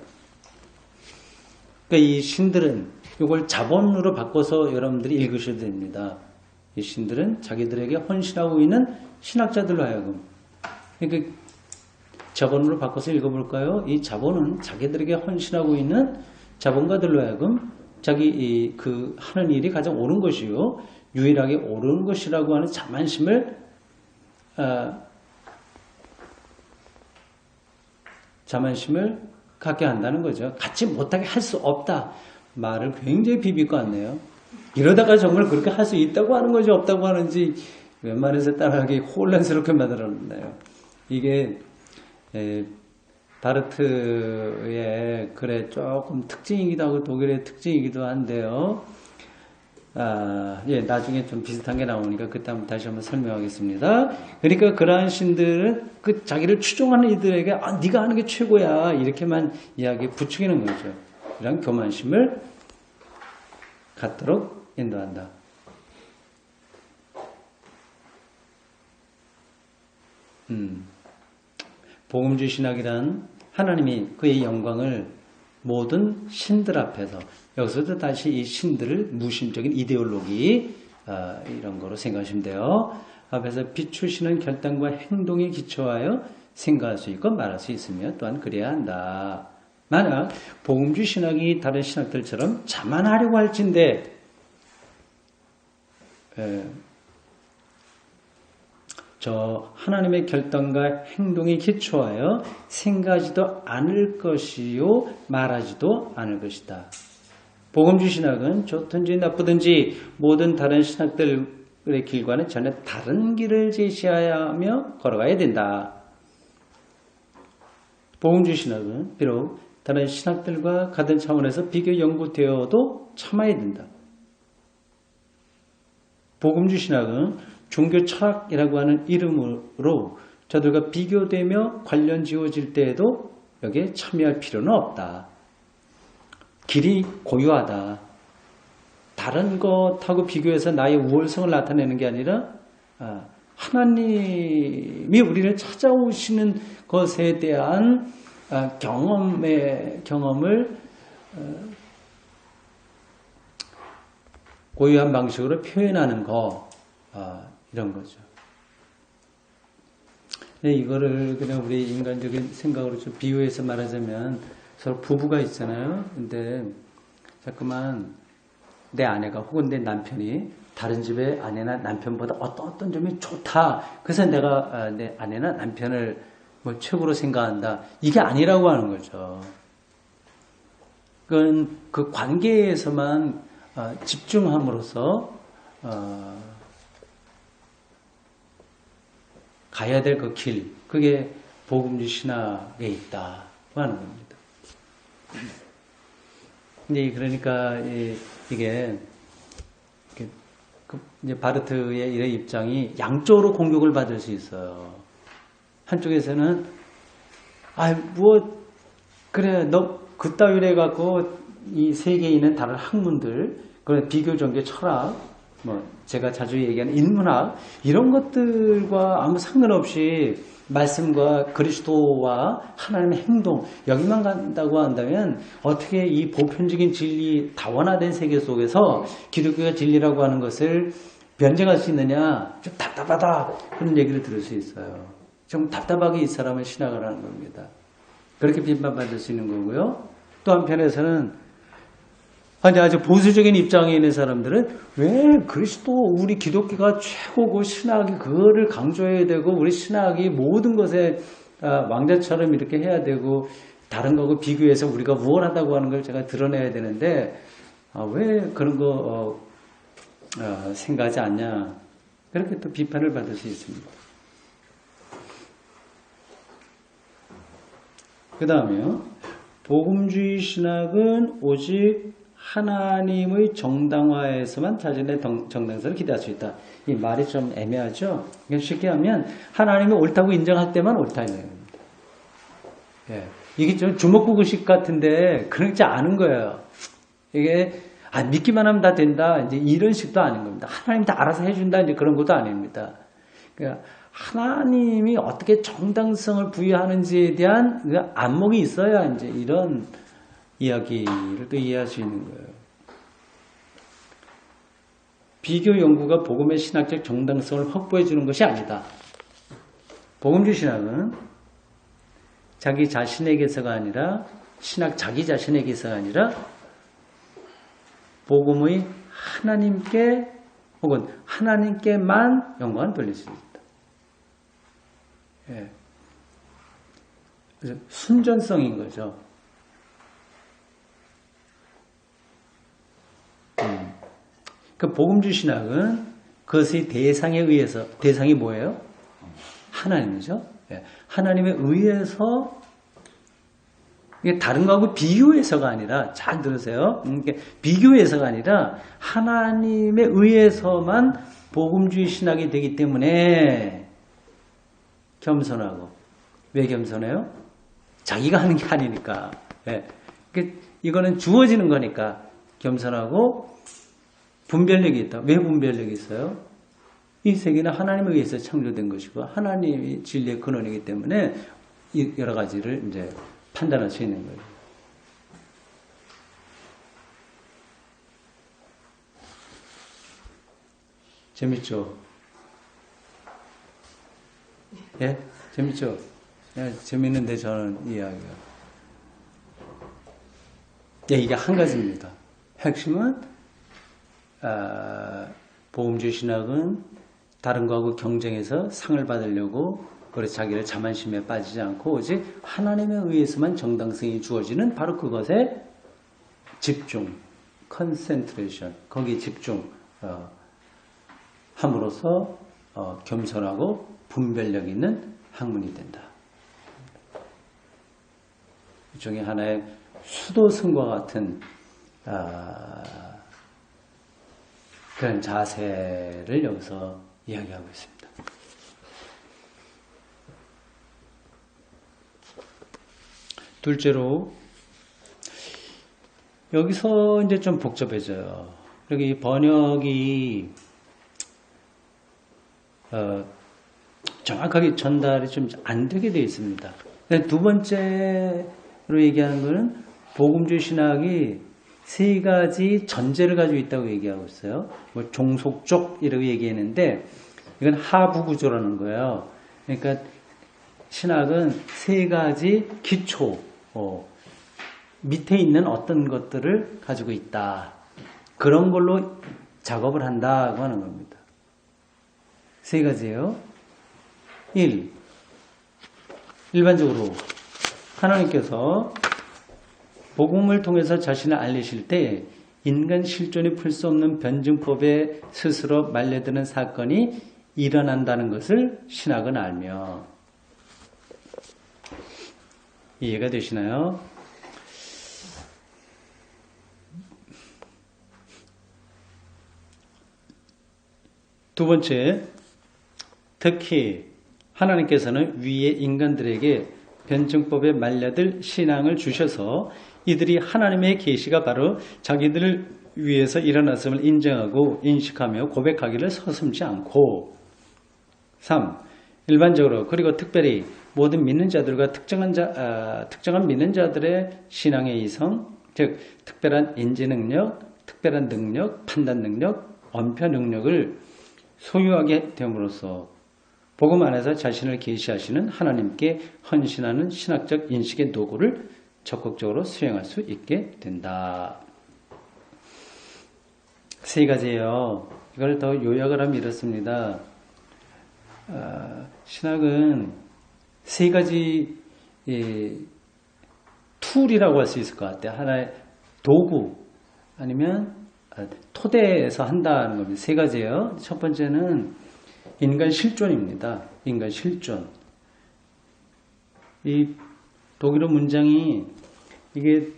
그러니까 이 신들은 이걸 자본으로 바꿔서 여러분들이 읽으셔도 됩니다. 이 신들은 자기들에게 헌신하고 있는 신학자들로 하여금 그러니까 자본으로 바꿔서 읽어볼까요? 이 자본은 자기들에게 헌신하고 있는 자본가들로 하여금 자기 그 하는 일이 가장 옳은 것이요 유일하게 옳은 것이라고 하는 자만심을 갖게 한다는 거죠. 갖지 못하게 할 수 없다. 말을 굉장히 비비고 왔네요. 이러다가 정말 그렇게 할 수 있다고 하는 건지 없다고 하는지 웬만해서 따라하기 혼란스럽게 만들었나요. 이게 바르트의 글의 조금 특징이기도 하고 독일의 특징이기도 한데요. 나중에 좀 비슷한 게 나오니까 그때 한번 다시 한번 설명하겠습니다. 그러니까 그러한 신들은 그 자기를 추종하는 이들에게 네가 하는 게 최고야 이렇게만 이야기 부추기는 거죠. 이런 교만심을 갖도록 인도한다. 복음주의 신학이란 하나님이 그의 영광을 모든 신들 앞에서 여기서도 다시 이 신들을 무심적인 이데올로기 이런 거로 생각하시면 돼요. 앞에서 비추시는 결단과 행동에 기초하여 생각할 수 있고 말할 수 있으며 또한 그래야 한다. 만약 복음주의 신학이 다른 신학들처럼 자만하려고 할진데 저 하나님의 결단과 행동에 기초하여 생각하지도 않을 것이요 말하지도 않을 것이다. 복음주의 신학은 좋든지 나쁘든지 모든 다른 신학들의 길과는 전혀 다른 길을 제시해야 하며 걸어가야 된다. 복음주의 신학은 비록 다른 신학들과 같은 차원에서 비교 연구되어도 참아야 된다. 복음주의 신학은 종교 철학이라고 하는 이름으로 저들과 비교되며 관련 지어질 때에도 여기에 참여할 필요는 없다. 길이 고유하다. 다른 것하고 비교해서 나의 우월성을 나타내는 게 아니라 하나님이 우리를 찾아오시는 것에 대한 경험을 고유한 방식으로 표현하는 거 이런 거죠. 네, 이거를 그냥 우리 인간적인 생각으로 좀 비유해서 말하자면 서로 부부가 있잖아요. 근데 자꾸만 내 아내가 혹은 내 남편이 다른 집의 아내나 남편보다 어떤 점이 좋다. 그래서 내가 내 아내나 남편을 뭐 최고로 생각한다. 이게 아니라고 하는 거죠. 그건 그 관계에서만 집중함으로써 가야 될 그 길, 그게 복음주의 신학에 있다고 하는 겁니다. 그러니까 이게 이제 바르트의 이런 입장이 양쪽으로 공격을 받을 수 있어요. 한쪽에서는 그래 너 그따위로 해갖고 이 세계에 있는 다른 학문들, 그런 비교 종교 철학, 뭐 제가 자주 얘기하는 인문학 이런 것들과 아무 상관없이 말씀과 그리스도와 하나님의 행동 여기만 간다고 한다면 어떻게 이 보편적인 진리 다원화된 세계 속에서 기독교가 진리라고 하는 것을 변증할 수 있느냐, 좀 답답하다 그런 얘기를 들을 수 있어요. 좀 답답하게 이 사람은 신학을 하는 겁니다. 그렇게 비판받을 수 있는 거고요. 또 한편에서는 아주 보수적인 입장에 있는 사람들은 왜 그리스도 우리 기독교가 최고고 신학이 그거를 강조해야 되고 우리 신학이 모든 것에 왕자처럼 이렇게 해야 되고 다른 거하고 비교해서 우리가 우월하다고 하는 걸 제가 드러내야 되는데 왜 그런 거 생각하지 않냐, 그렇게 또 비판을 받을 수 있습니다. 그 다음에요, 복음주의 신학은 오직 하나님의 정당화에서만 자신의 정당성을 기대할 수 있다. 이 말이 좀 애매하죠? 쉽게 하면 하나님이 옳다고 인정할 때만 옳다 이런 겁니다. 예. 이게 좀 주먹구구식 같은데 그렇지 않은 거예요. 이게 믿기만 하면 다 된다 이제 이런 식도 아닌 겁니다. 하나님이 다 알아서 해준다 이제 그런 것도 아닙니다. 그러니까 하나님이 어떻게 정당성을 부여하는지에 대한 그 안목이 있어야 이제 이런 이야기를 또 이해할 수 있는 거예요. 비교 연구가 복음의 신학적 정당성을 확보해 주는 것이 아니다. 복음주의 신학은 자기 자신에게서가 아니라 신학 자기 자신에게서가 아니라 복음의 하나님께 혹은 하나님께만 영광을 돌릴 수 있다. 예. 그래서 순전성인 거죠. 그 복음주의 신학은 그것의 대상에 의해서, 대상이 뭐예요? 하나님이죠. 예. 하나님에 의해서, 이게 다른 거하고 비교해서가 아니라, 잘 들으세요. 비교해서가 아니라 하나님에 의해서만 복음주의 신학이 되기 때문에 겸손하고. 왜 겸손해요? 자기가 하는 게 아니니까. 예. 이거는 주어지는 거니까 겸손하고 분별력이 있다. 왜 분별력이 있어요? 이 세계는 하나님에 의해서 창조된 것이고 하나님이 진리의 근원이기 때문에 여러 가지를 이제 판단할 수 있는 거예요. 재밌죠? 예? 재밌죠? 예, 재밌는데 저는 이야기가. 예, 이게 한 가지입니다. 핵심은 복음주의 신학은 다른 거하고 경쟁해서 상을 받으려고 그래서 자기를 자만심에 빠지지 않고 오직 하나님에 의해서만 정당성이 주어지는 바로 그것에 집중, 컨센트레이션, 거기에 집중 함으로써 겸손하고 분별력 있는 학문이 된다. 일종의 하나의 수도승과 같은 그런 자세를 여기서 이야기하고 있습니다. 둘째로 여기서 이제 좀 복잡해져요. 여기 번역이 정확하게 전달이 좀 안 되게 되어 있습니다. 두 번째로 얘기하는 것은 복음주의 신학이 세 가지 전제를 가지고 있다고 얘기하고 있어요. 뭐 종속적이라고 얘기했는데 이건 하부 구조라는 거예요. 그러니까 신학은 세 가지 기초, 밑에 있는 어떤 것들을 가지고 있다. 그런 걸로 작업을 한다고 하는 겁니다. 세 가지예요. 1. 일반적으로 하나님께서 복음을 통해서 자신을 알리실 때 인간 실존이 풀 수 없는 변증법에 스스로 말려드는 사건이 일어난다는 것을 신학은 알며, 이해가 되시나요? 두 번째, 특히 하나님께서는 위에 인간들에게 변증법에 말려들 신앙을 주셔서 이들이 하나님의 계시가 바로 자기들을 위해서 일어났음을 인정하고 인식하며 고백하기를 서슴지 않고, 3. 일반적으로 그리고 특별히 모든 믿는 자들과 특정한 믿는 자들의 신앙의 이성, 즉 특별한 인지 능력, 특별한 능력, 판단 능력, 언표 능력을 소유하게 됨으로써 복음 안에서 자신을 계시하시는 하나님께 헌신하는 신학적 인식의 노고를 적극적으로 수행할 수 있게 된다. 세 가지예요. 이걸 더 요약을 하면 이렇습니다. 신학은 세 가지 툴이라고 할 수 있을 것 같아요. 하나의 도구 아니면 토대에서 한다는 겁니다. 세 가지예요. 첫 번째는 인간 실존입니다. 인간 실존. 이 독일어 문장이 이게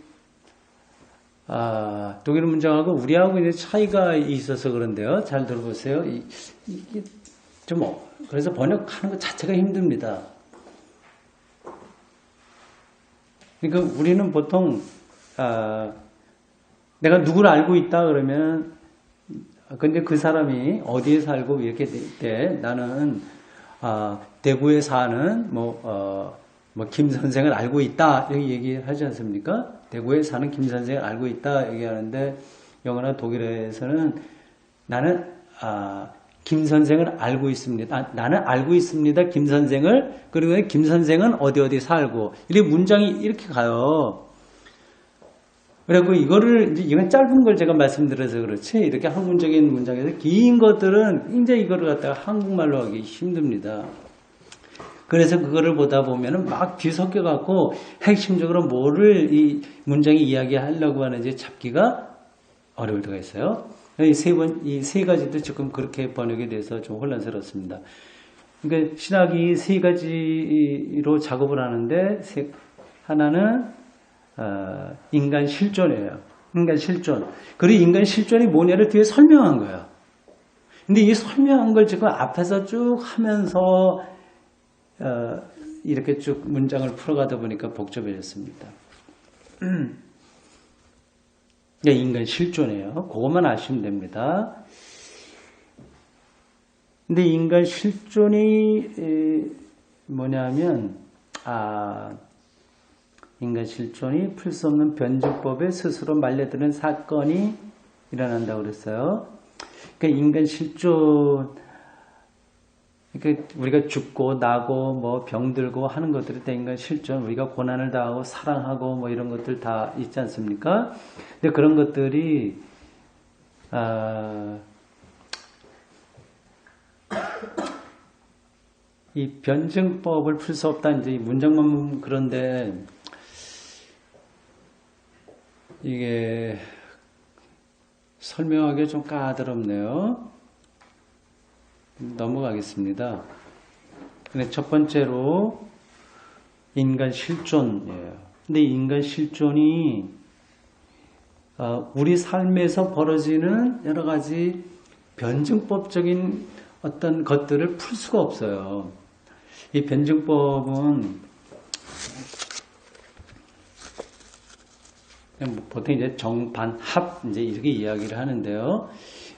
독일어 문장하고 우리하고 이제 차이가 있어서 그런데요. 잘 들어보세요. 이게 좀 그래서 번역하는 것 자체가 힘듭니다. 그러니까 우리는 보통 내가 누구를 알고 있다 그러면 근데 그 사람이 어디에 살고 이렇게 될 때 나는 대구에 사는 김 선생을 알고 있다 여기 얘기하지 않습니까? 대구에 사는 김 선생을 알고 있다 얘기하는데 영어나 독일어에서는 나는 김 선생을 알고 있습니다. 나는 알고 있습니다. 김 선생을. 그리고 김 선생은 어디 살고 이렇게 문장이 이렇게 가요. 그리고 이건 짧은 걸 제가 말씀드려서 그렇지, 이렇게 학문적인 문장에서 긴 것들은 이제 이거를 갖다가 한국말로 하기 힘듭니다. 그래서 그거를 보다 보면은 막 뒤섞여 갖고 핵심적으로 뭐를 이 문장이 이야기하려고 하는지 잡기가 어려울 때가 있어요. 이 세 가지도 지금 그렇게 번역이 돼서 좀 혼란스럽습니다. 그러니까 신학이 세 가지로 작업을 하는데 하나는 인간 실존이에요. 인간 실존. 그리고 인간 실존이 뭐냐를 뒤에 설명한 거예요. 근데 이 설명한 걸 지금 앞에서 쭉 하면서 이렇게 쭉 문장을 풀어가다 보니까 복잡해졌습니다. 인간 실존이에요. 그것만 아시면 됩니다. 근데 인간 실존이 뭐냐면 인간 실존이 풀 수 없는 변증법에 스스로 말려드는 사건이 일어난다고 그랬어요. 그러니까 인간 실존, 그러니까 우리가 죽고 나고 뭐 병들고 하는 것들이 다 인간 실존, 우리가 고난을 당하고 사랑하고 뭐 이런 것들 다 있지 않습니까? 근데 그런 것들이 이 변증법을 풀 수 없다 이제 문장만 보면 그런데 이게 설명하기 좀 까다롭네요. 넘어가겠습니다. 근데 첫 번째로 인간 실존이에요. 근데 인간 실존이 우리 삶에서 벌어지는 여러 가지 변증법적인 어떤 것들을 풀 수가 없어요. 이 변증법은 보통 이제 정반합 이제 이렇게 이야기를 하는데요.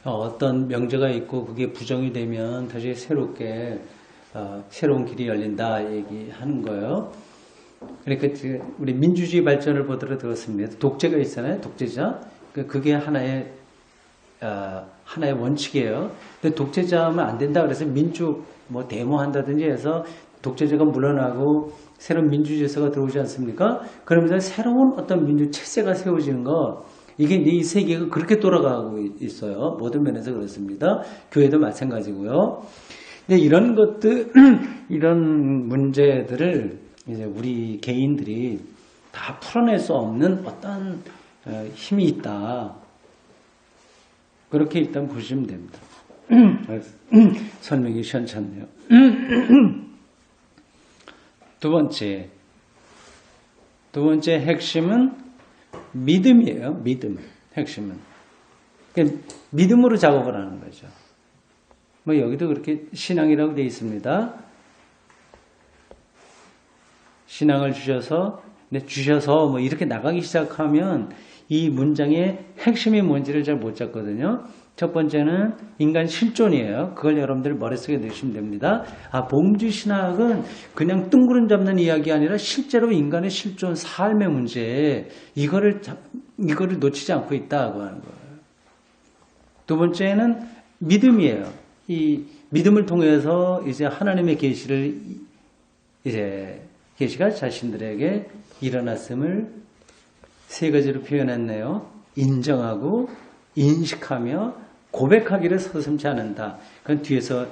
어떤 명제가 있고 그게 부정이 되면 다시 새롭게 새로운 길이 열린다 얘기하는 거예요. 그러니까 우리 민주주의 발전을 보더라도 그렇습니다. 독재가 있잖아요. 독재자. 그게 하나의 원칙이에요. 근데 독재자하면 안 된다 그래서 민주 데모한다든지 해서 독재자가 물러나고 새로운 민주 질서가 들어오지 않습니까? 그러면서 새로운 어떤 민주 체제가 세워지는 거, 이게 이 세계가 그렇게 돌아가고 있어요. 모든 면에서 그렇습니다. 교회도 마찬가지고요. 근데 이런 것들, 이런 문제들을 이제 우리 개인들이 다 풀어낼 수 없는 어떤 힘이 있다. 그렇게 일단 보시면 됩니다. 설명이 시원찮네요. 두 번째 핵심은 믿음이에요. 믿음. 핵심은. 그러니까 믿음으로 작업을 하는 거죠. 뭐 여기도 그렇게 신앙이라고 되어 있습니다. 신앙을 주셔서 뭐 이렇게 나가기 시작하면 이 문장의 핵심이 뭔지를 잘 못 잡거든요. 첫 번째는 인간 실존이에요. 그걸 여러분들 머릿속에 넣으시면 됩니다. 복음주의 신학은 그냥 뜬구름 잡는 이야기 아니라 실제로 인간의 실존, 삶의 문제, 이거를 놓치지 않고 있다고 하는 거예요. 두 번째는 믿음이에요. 이 믿음을 통해서 이제 하나님의 계시가 자신들에게 일어났음을 세 가지로 표현했네요. 인정하고 인식하며 고백하기를 서슴지 않는다. 그건 뒤에서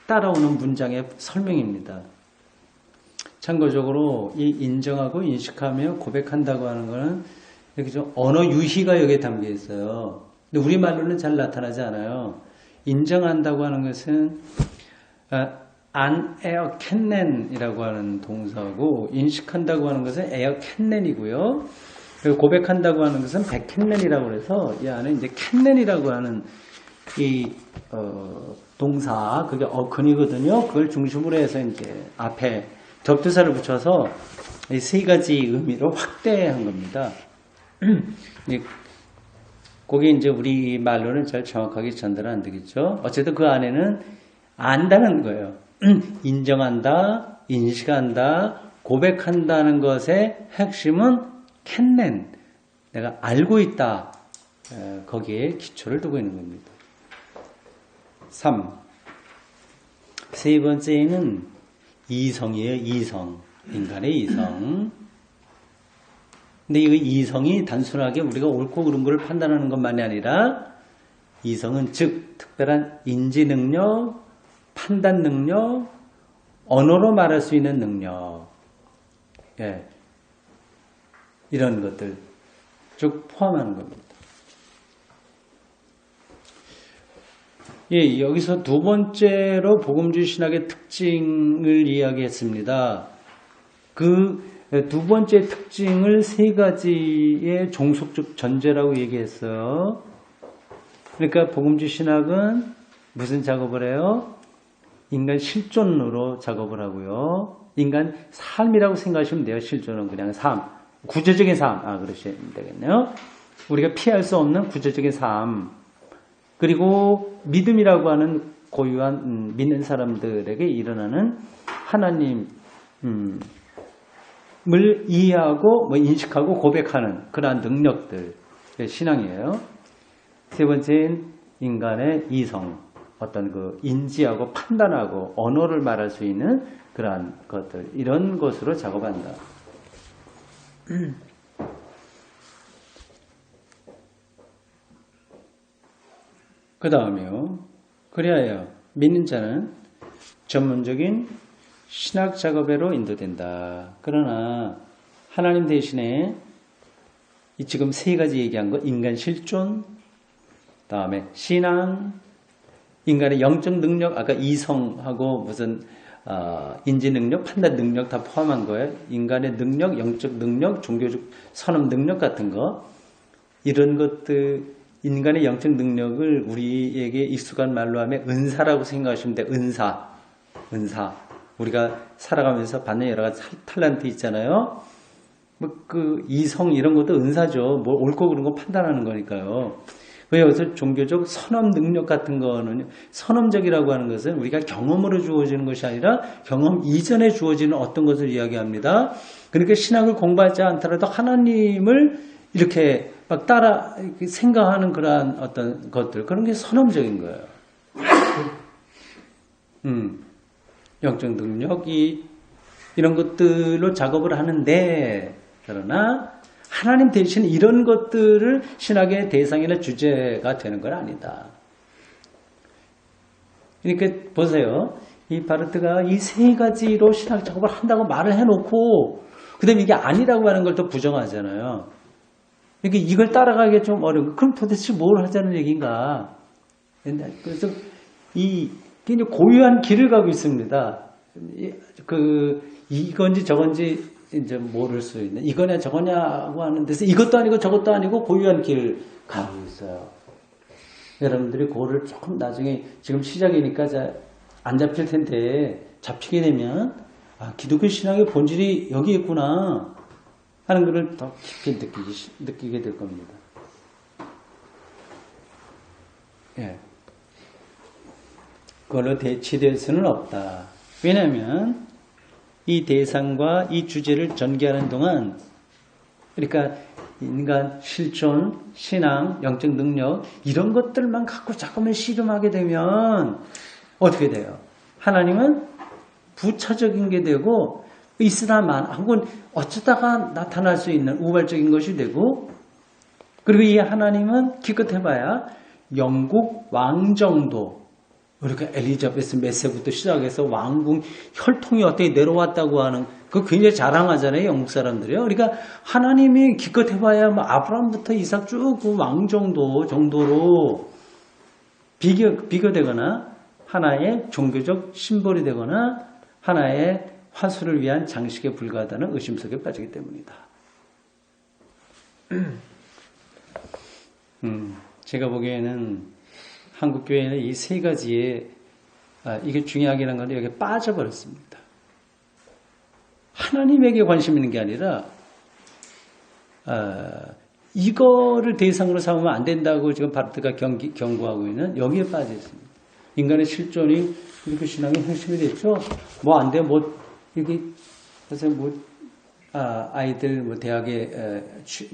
따라오는 문장의 설명입니다. 참고적으로 이 인정하고 인식하며 고백한다고 하는 것은 이렇게 좀 언어 유희가 여기에 담겨 있어요. 근데 우리말로는 잘 나타나지 않아요. 인정한다고 하는 것은 안 에어 캔넨이라고 하는 동사고, 인식한다고 하는 것은 에어 캔넨이고요. 그리고 고백한다고 하는 것은 백캔넨이라고 해서 이 안에 이제 캔넨이라고 하는 이 동사, 그게 어근이거든요. 그걸 중심으로 해서 이제 앞에 접두사를 붙여서 이 세 가지 의미로 확대한 겁니다. 그게 이제 우리 말로는 잘 정확하게 전달은 안 되겠죠. 어쨌든 그 안에는 안다는 거예요. 인정한다, 인식한다, 고백한다는 것의 핵심은 캔넨, 내가 알고 있다. 거기에 기초를 두고 있는 겁니다. 3. 세 번째는 이성이에요. 이성. 인간의 이성. 근데 이 이성이 단순하게 우리가 옳고 그른 것을 판단하는 것만이 아니라, 이성은 즉 특별한 인지 능력, 판단 능력, 언어로 말할 수 있는 능력, 이런 것들 쭉 포함하는 겁니다. 여기서 두 번째로 복음주의 신학의 특징을 이야기했습니다. 그 두 번째 특징을 세 가지의 종속적 전제라고 얘기했어요. 그러니까 복음주의 신학은 무슨 작업을 해요? 인간 실존으로 작업을 하고요. 인간 삶이라고 생각하시면 돼요. 실존은 그냥 삶. 구체적인 삶. 그러시면 되겠네요. 우리가 피할 수 없는 구체적인 삶. 그리고 믿음이라고 하는 고유한 믿는 사람들에게 일어나는 하나님을 이해하고 인식하고 고백하는 그러한 능력들. 신앙이에요. 세 번째는 인간의 이성. 어떤 그 인지하고 판단하고 언어를 말할 수 있는 그러한 것들, 이런 것으로 작업한다. 그 다음에요. 그래야 믿는 자는 전문적인 신학 작업으로 인도된다. 그러나 하나님 대신에 지금 세 가지 얘기한 거, 인간 실존, 다음에 신앙, 인간의 영적 능력, 아까 이성하고 무슨 인지 능력, 판단 능력 다 포함한 거예요. 인간의 능력, 영적 능력, 종교적 선언 능력 같은 거, 이런 것들, 인간의 영적 능력을 우리에게 익숙한 말로 하면 은사라고 생각하시면 돼요. 은사. 우리가 살아가면서 받는 여러 가지 탤런트 있잖아요. 그 이성 이런 것도 은사죠. 뭐 옳고 그른 거 판단하는 거니까요. 왜 여기서 종교적 선언 능력 같은 거는, 선언적이라고 하는 것은 우리가 경험으로 주어지는 것이 아니라 경험 이전에 주어지는 어떤 것을 이야기합니다. 그러니까 신학을 공부하지 않더라도 하나님을 이렇게 막 따라 생각하는 그러한 어떤 것들, 그런 게 선언적인 거예요. 영적 능력이 이런 것들로 작업을 하는데, 그러나 하나님 대신 이런 것들을 신학의 대상이나 주제가 되는 건 아니다. 그러니까 보세요. 이 바르트가 이 세 가지로 신학 작업을 한다고 말을 해놓고 그 다음에 이게 아니라고 하는 걸 또 부정하잖아요. 그러니까 이걸 따라가기가 좀 어려운 거. 그럼 도대체 뭘 하자는 얘기인가? 그래서 이게 고유한 길을 가고 있습니다. 이건지 저건지 이제 모를 수 있는 이거냐 저거냐고 하는 데서 이것도 아니고 저것도 아니고 고유한 길을 가고 있어요. 여러분들이 그거를 조금 나중에 지금 시작이니까 안 잡힐 텐데 잡히게 되면 기독교 신앙의 본질이 여기 있구나 하는 것을 더 깊이 느끼게 될 겁니다. 예. 그걸로 대치될 수는 없다. 왜냐하면 이 대상과 이 주제를 전개하는 동안 그러니까 인간 실존, 신앙, 영적 능력 이런 것들만 갖고 자꾸만 씨름하게 되면 어떻게 돼요? 하나님은 부차적인 게 되고 있으나만 혹은 어쩌다가 나타날 수 있는 우발적인 것이 되고 그리고 이 하나님은 기껏해봐야 영국 왕 정도 그러니까 엘리자베스 몇 세부터 시작해서 왕궁 혈통이 어떻게 내려왔다고 하는 그거 굉장히 자랑하잖아요. 영국 사람들이요. 그러니까 하나님이 기껏 해봐야 뭐 아브라함부터 이삭 쭉 그 왕 정도로 비교되거나 하나의 종교적 심벌이 되거나 하나의 화수를 위한 장식에 불과하다는 의심 속에 빠지기 때문이다. 제가 보기에는 한국 교회는 이 세 가지에 이게 중요하긴 한 건데 여기에 빠져버렸습니다. 하나님에게 관심 있는 게 아니라 이거를 대상으로 삼으면 안 된다고 지금 바르트가 경고하고 있는 여기에 빠져 있습니다. 인간의 실존이 이렇게 신앙의 핵심이 됐죠. 뭐 안 돼, 뭐 이게 그래서 아이들 뭐 대학에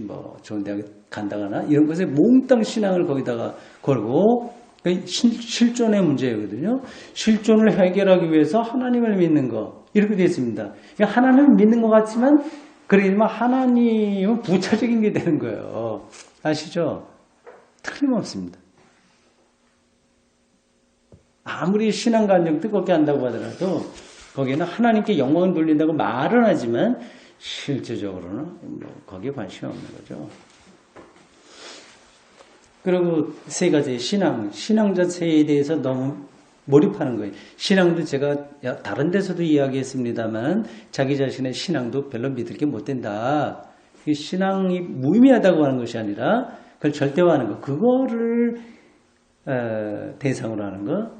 뭐 좋은 대학에 간다거나 이런 것에 몽땅 신앙을 거기다가 걸고 실존의 문제거든요. 실존을 해결하기 위해서 하나님을 믿는 거 이렇게 되어 있습니다. 하나님을 믿는 것 같지만 그러지만 하나님은 부차적인 게 되는 거예요. 아시죠? 틀림없습니다. 아무리 신앙 감정 뜨겁게 한다고 하더라도 거기에는 하나님께 영광을 돌린다고 말은 하지만 실제적으로는 뭐 거기에 관심이 없는 거죠. 그리고 세 가지 신앙 자체에 대해서 너무 몰입하는 거예요. 신앙도 제가 다른 데서도 이야기했습니다만 자기 자신의 신앙도 별로 믿을 게 못 된다. 신앙이 무의미하다고 하는 것이 아니라 그걸 절대화하는 거. 그거를 대상으로 하는 거.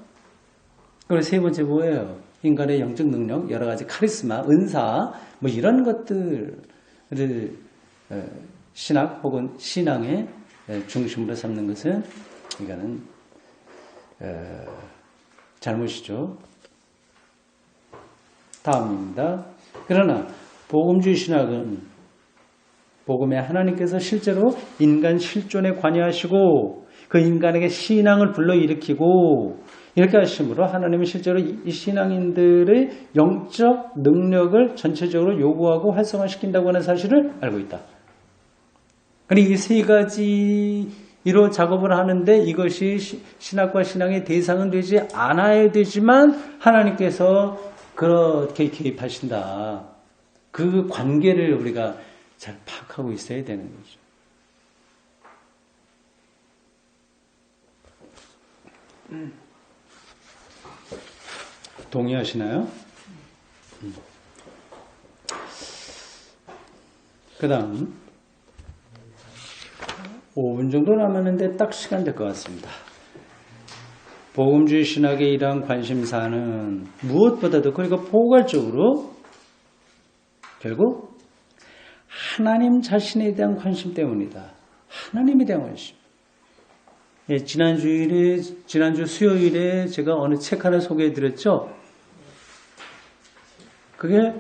그리고 세 번째 뭐예요? 인간의 영적 능력, 여러 가지 카리스마, 은사 뭐 이런 것들을 신학 혹은 신앙의 중심으로 삼는 것은 이거는 잘못이죠. 다음입니다. 그러나 복음주의 신학은 복음에 하나님께서 실제로 인간 실존에 관여하시고 그 인간에게 신앙을 불러일으키고 이렇게 하심으로 하나님은 실제로 이 신앙인들의 영적 능력을 전체적으로 요구하고 활성화시킨다고 하는 사실을 알고 있다. 그러니까 이 세 가지로 작업을 하는데 이것이 신학과 신앙의 대상은 되지 않아야 되지만 하나님께서 그렇게 개입하신다. 그 관계를 우리가 잘 파악하고 있어야 되는 거죠. 동의하시나요? 그 다음 5분 정도 남았는데 딱 시간 될 것 같습니다. 복음주의 신학의 이러한 관심사는 무엇보다도 그러니까 포괄적으로 결국 하나님 자신에 대한 관심 때문이다. 하나님에 대한 관심. 예, 지난주 수요일에 제가 어느 책 하나 소개해 드렸죠? 그게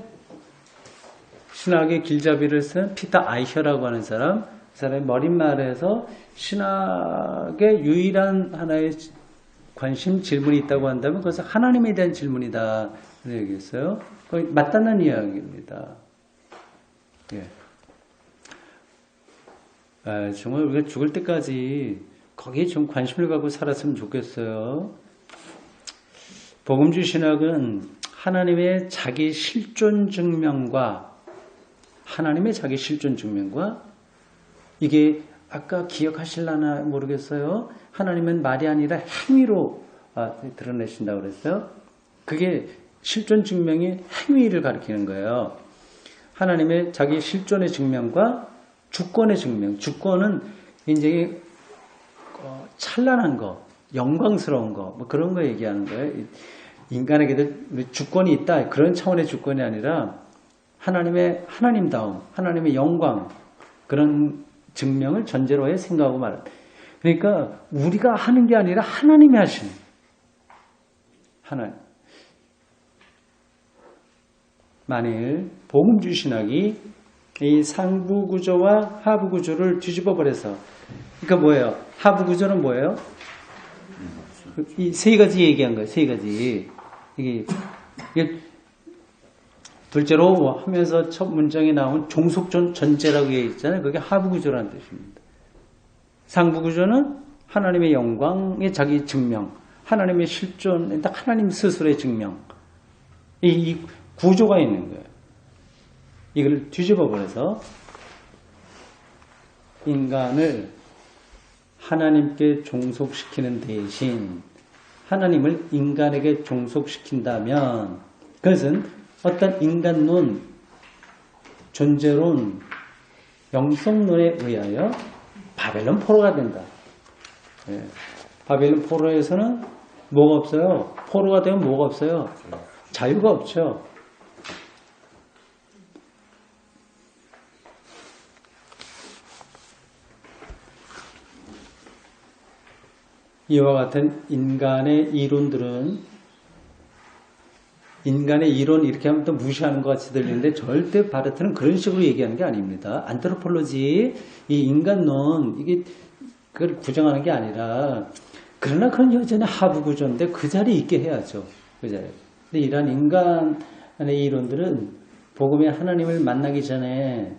신학의 길잡이를 쓴 피터 아이혀라고 하는 사람, 그 사람의 머릿말에서 신학의 유일한 하나의 관심 질문이 있다고 한다면 그것은 하나님에 대한 질문이다. 그런 얘기했어요. 거의 맞닿는 이야기입니다. 예. 정말 우리가 죽을 때까지 거기에 좀 관심을 갖고 살았으면 좋겠어요. 복음주의 신학은 하나님의 자기 실존 증명과 이게 아까 기억하실라나 모르겠어요. 하나님은 말이 아니라 행위로 드러내신다고 그랬어요. 그게 실존 증명이 행위를 가리키는 거예요. 하나님의 자기 실존의 증명과 주권의 증명. 주권은 이제 찬란한 거, 영광스러운 거, 뭐 그런 거 얘기하는 거예요. 인간에게도 주권이 있다. 그런 차원의 주권이 아니라 하나님의 하나님다움, 하나님의 영광, 그런 증명을 전제로 해 생각하고 말합니다. 그러니까 우리가 하는 게 아니라 하나님이 하시는 하나님. 만일 복음주의 신학이 이 상부 구조와 하부 구조를 뒤집어 버려서, 그러니까 뭐예요? 하부 구조는 뭐예요? 이 세 가지 얘기한 거예요. 세 가지. 이게 둘째로 하면서 첫 문장에 나온 종속전 전제라고 얘기했잖아요. 그게 하부 구조라는 뜻입니다. 상부 구조는 하나님의 영광의 자기 증명, 하나님의 실존, 하나님 스스로의 증명. 이 구조가 있는 거예요. 이걸 뒤집어 버려서 인간을 하나님께 종속시키는 대신 하나님을 인간에게 종속시킨다면 그것은 어떤 인간론, 존재론, 영성론에 의하여 바벨론 포로가 된다. 바벨론 포로에서는 뭐가 없어요? 포로가 되면 뭐가 없어요? 자유가 없죠. 이와 같은 인간의 이론들은 인간의 이론 이렇게 하면 또 무시하는 것 같이 들리는데 절대 바르트는 그런 식으로 얘기하는 게 아닙니다. 안트로폴로지, 이 인간론, 이게 그걸 부정하는 게 아니라 그러나 그건 여전히 하부 구조인데 그 자리에 있게 해야죠. 그 자리에. 근데 이러한 인간의 이론들은 복음의 하나님을 만나기 전에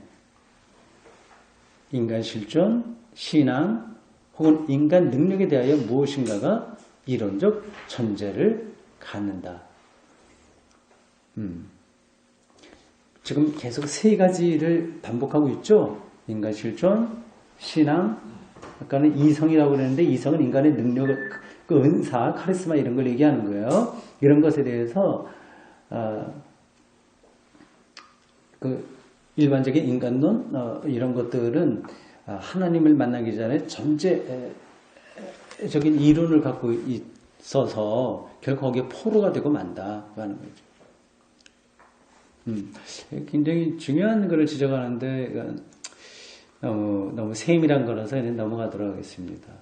인간 실존, 신앙, 혹은 인간 능력에 대하여 무엇인가가 이론적 전제를 갖는다. 지금 계속 세 가지를 반복하고 있죠. 인간 실존, 신앙, 아까는 이성이라고 그랬는데 이성은 인간의 능력, 그 은사, 카리스마 이런 걸 얘기하는 거예요. 이런 것에 대해서 그 일반적인 인간론 이런 것들은 하나님을 만나기 전에 전제적인 이론을 갖고 있어서 결국 거기에 포로가 되고 만다 하는 거죠. 굉장히 중요한 것을 지적하는데 너무 세밀한 거라서 이제 넘어가도록 하겠습니다.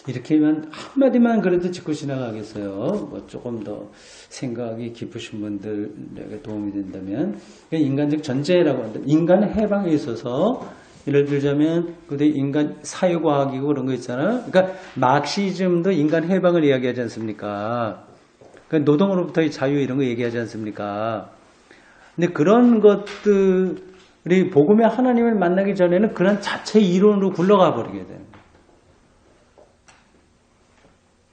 이렇게만 한마디만 그래도 짚고 지나가겠어요. 뭐 조금 더 생각이 깊으신 분들에게 도움이 된다면 인간적 전제라고 하는데 인간의 해방에 있어서 예를 들자면 그때 인간 사회과학이고 그런 거 있잖아요. 그러니까 마르크시즘도 인간 해방을 이야기하지 않습니까? 그러니까 노동으로부터의 자유 이런 거 얘기하지 않습니까? 근데 그런 것들이 복음의 하나님을 만나기 전에는 그런 자체 이론으로 굴러가 버리게 되는 거예요.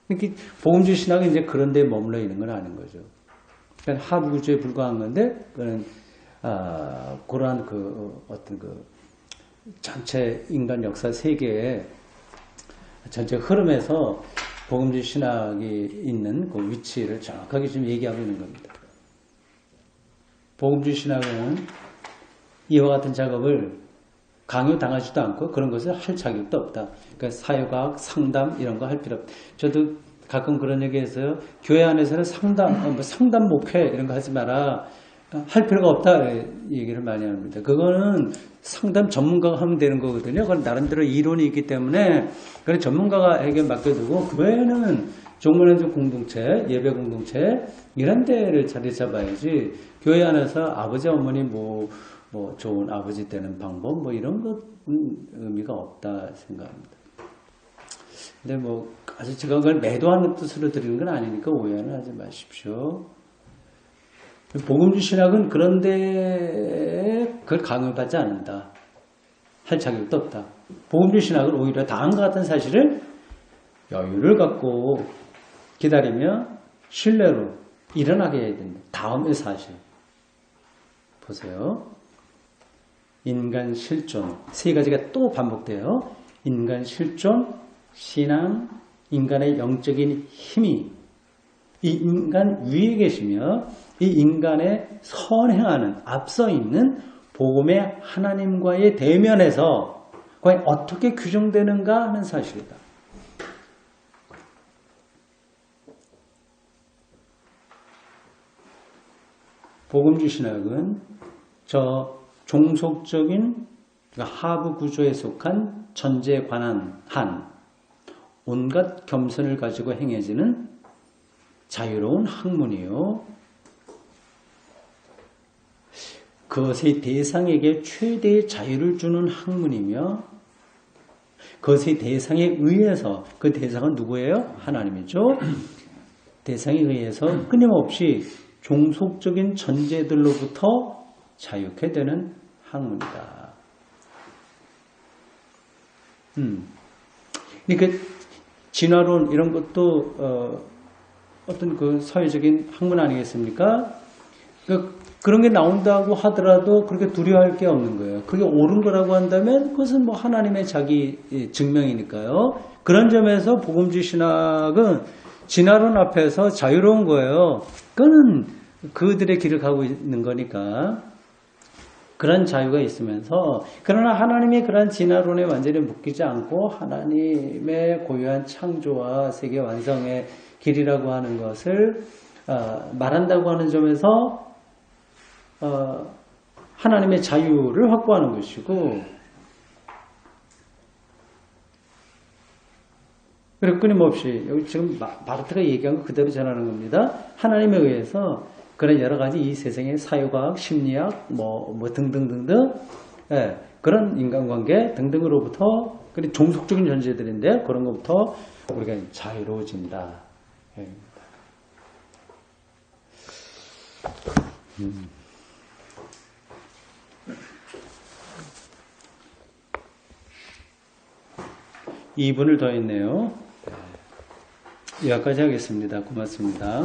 그러니까 복음주의 신학은 이제 그런 데에 머물러 있는 건 아닌 거죠. 그러니까 하부 구조에 불과한 건데 그런 그러한 어떤 전체 인간 역사 세계의 전체 흐름에서 복음주의 신학이 있는 그 위치를 정확하게 지금 얘기하고 있는 겁니다. 복음주의 신학은 이와 같은 작업을 강요당하지도 않고 그런 것을 할 자격도 없다. 그러니까 사회과학, 상담 이런 거 할 필요 없다. 저도 가끔 그런 얘기 했어요. 교회 안에서는 상담 목회 이런 거 하지 마라. 할 필요가 없다 얘기를 많이 합니다. 그거는 상담 전문가가 하면 되는 거거든요. 그건 나름대로 이론이 있기 때문에 그런 전문가에게 맡겨두고 그 외에는 종문연주 공동체, 예배 공동체 이런 데를 자리 잡아야지 교회 안에서 아버지 어머니 뭐 좋은 아버지 되는 방법 뭐 이런 것 의미가 없다 생각합니다. 근데 아주 제가 그걸 매도하는 뜻으로 드리는 건 아니니까 오해는 하지 마십시오. 복음주의 신학은 그런데 그걸 강요받지 않는다. 할 자격도 없다. 복음주의 신학은 오히려 다음과 같은 사실을 여유를 갖고 기다리며 신뢰로 일어나게 해야 된다. 다음의 사실. 보세요. 인간 실존. 세 가지가 또 반복돼요. 인간 실존, 신앙, 인간의 영적인 힘이 이 인간 위에 계시며 이 인간의 선행하는 앞서 있는 복음의 하나님과의 대면에서 과연 어떻게 규정되는가 하는 사실이다. 복음주의 신학은 저 종속적인 하부 구조에 속한 전제에 관한 한 온갖 겸손을 가지고 행해지는 자유로운 학문이요. 그것의 대상에게 최대의 자유를 주는 학문이며 그것의 대상에 의해서 그 대상은 누구예요? 하나님이죠. 대상에 의해서 끊임없이 종속적인 전제들로부터 자유케 되는 학문이다. 그러니까 진화론 이런 것도 어떤 그 사회적인 학문 아니겠습니까? 그런 게 나온다고 하더라도 그렇게 두려워할 게 없는 거예요. 그게 옳은 거라고 한다면 그것은 뭐 하나님의 자기 증명이니까요. 그런 점에서 복음주의 신학은 진화론 앞에서 자유로운 거예요. 그거는 그들의 길을 가고 있는 거니까 그런 자유가 있으면서 그러나 하나님의 그런 진화론에 완전히 묶이지 않고 하나님의 고유한 창조와 세계 완성의 길이라고 하는 것을 말한다고 하는 점에서 하나님의 자유를 확보하는 것이고 그리고 끊임없이 여기 지금 바르트가 얘기한 거 그대로 전하는 겁니다. 하나님에 의해서 그런 여러 가지 이 세상의 사회과학, 심리학, 뭐 등등등등 그런 인간관계 등등으로부터 그리고 종속적인 존재들인데 그런 것부터 우리가 자유로워진다. (2분을) 더 했네요. 여기까지 하겠습니다. 고맙습니다.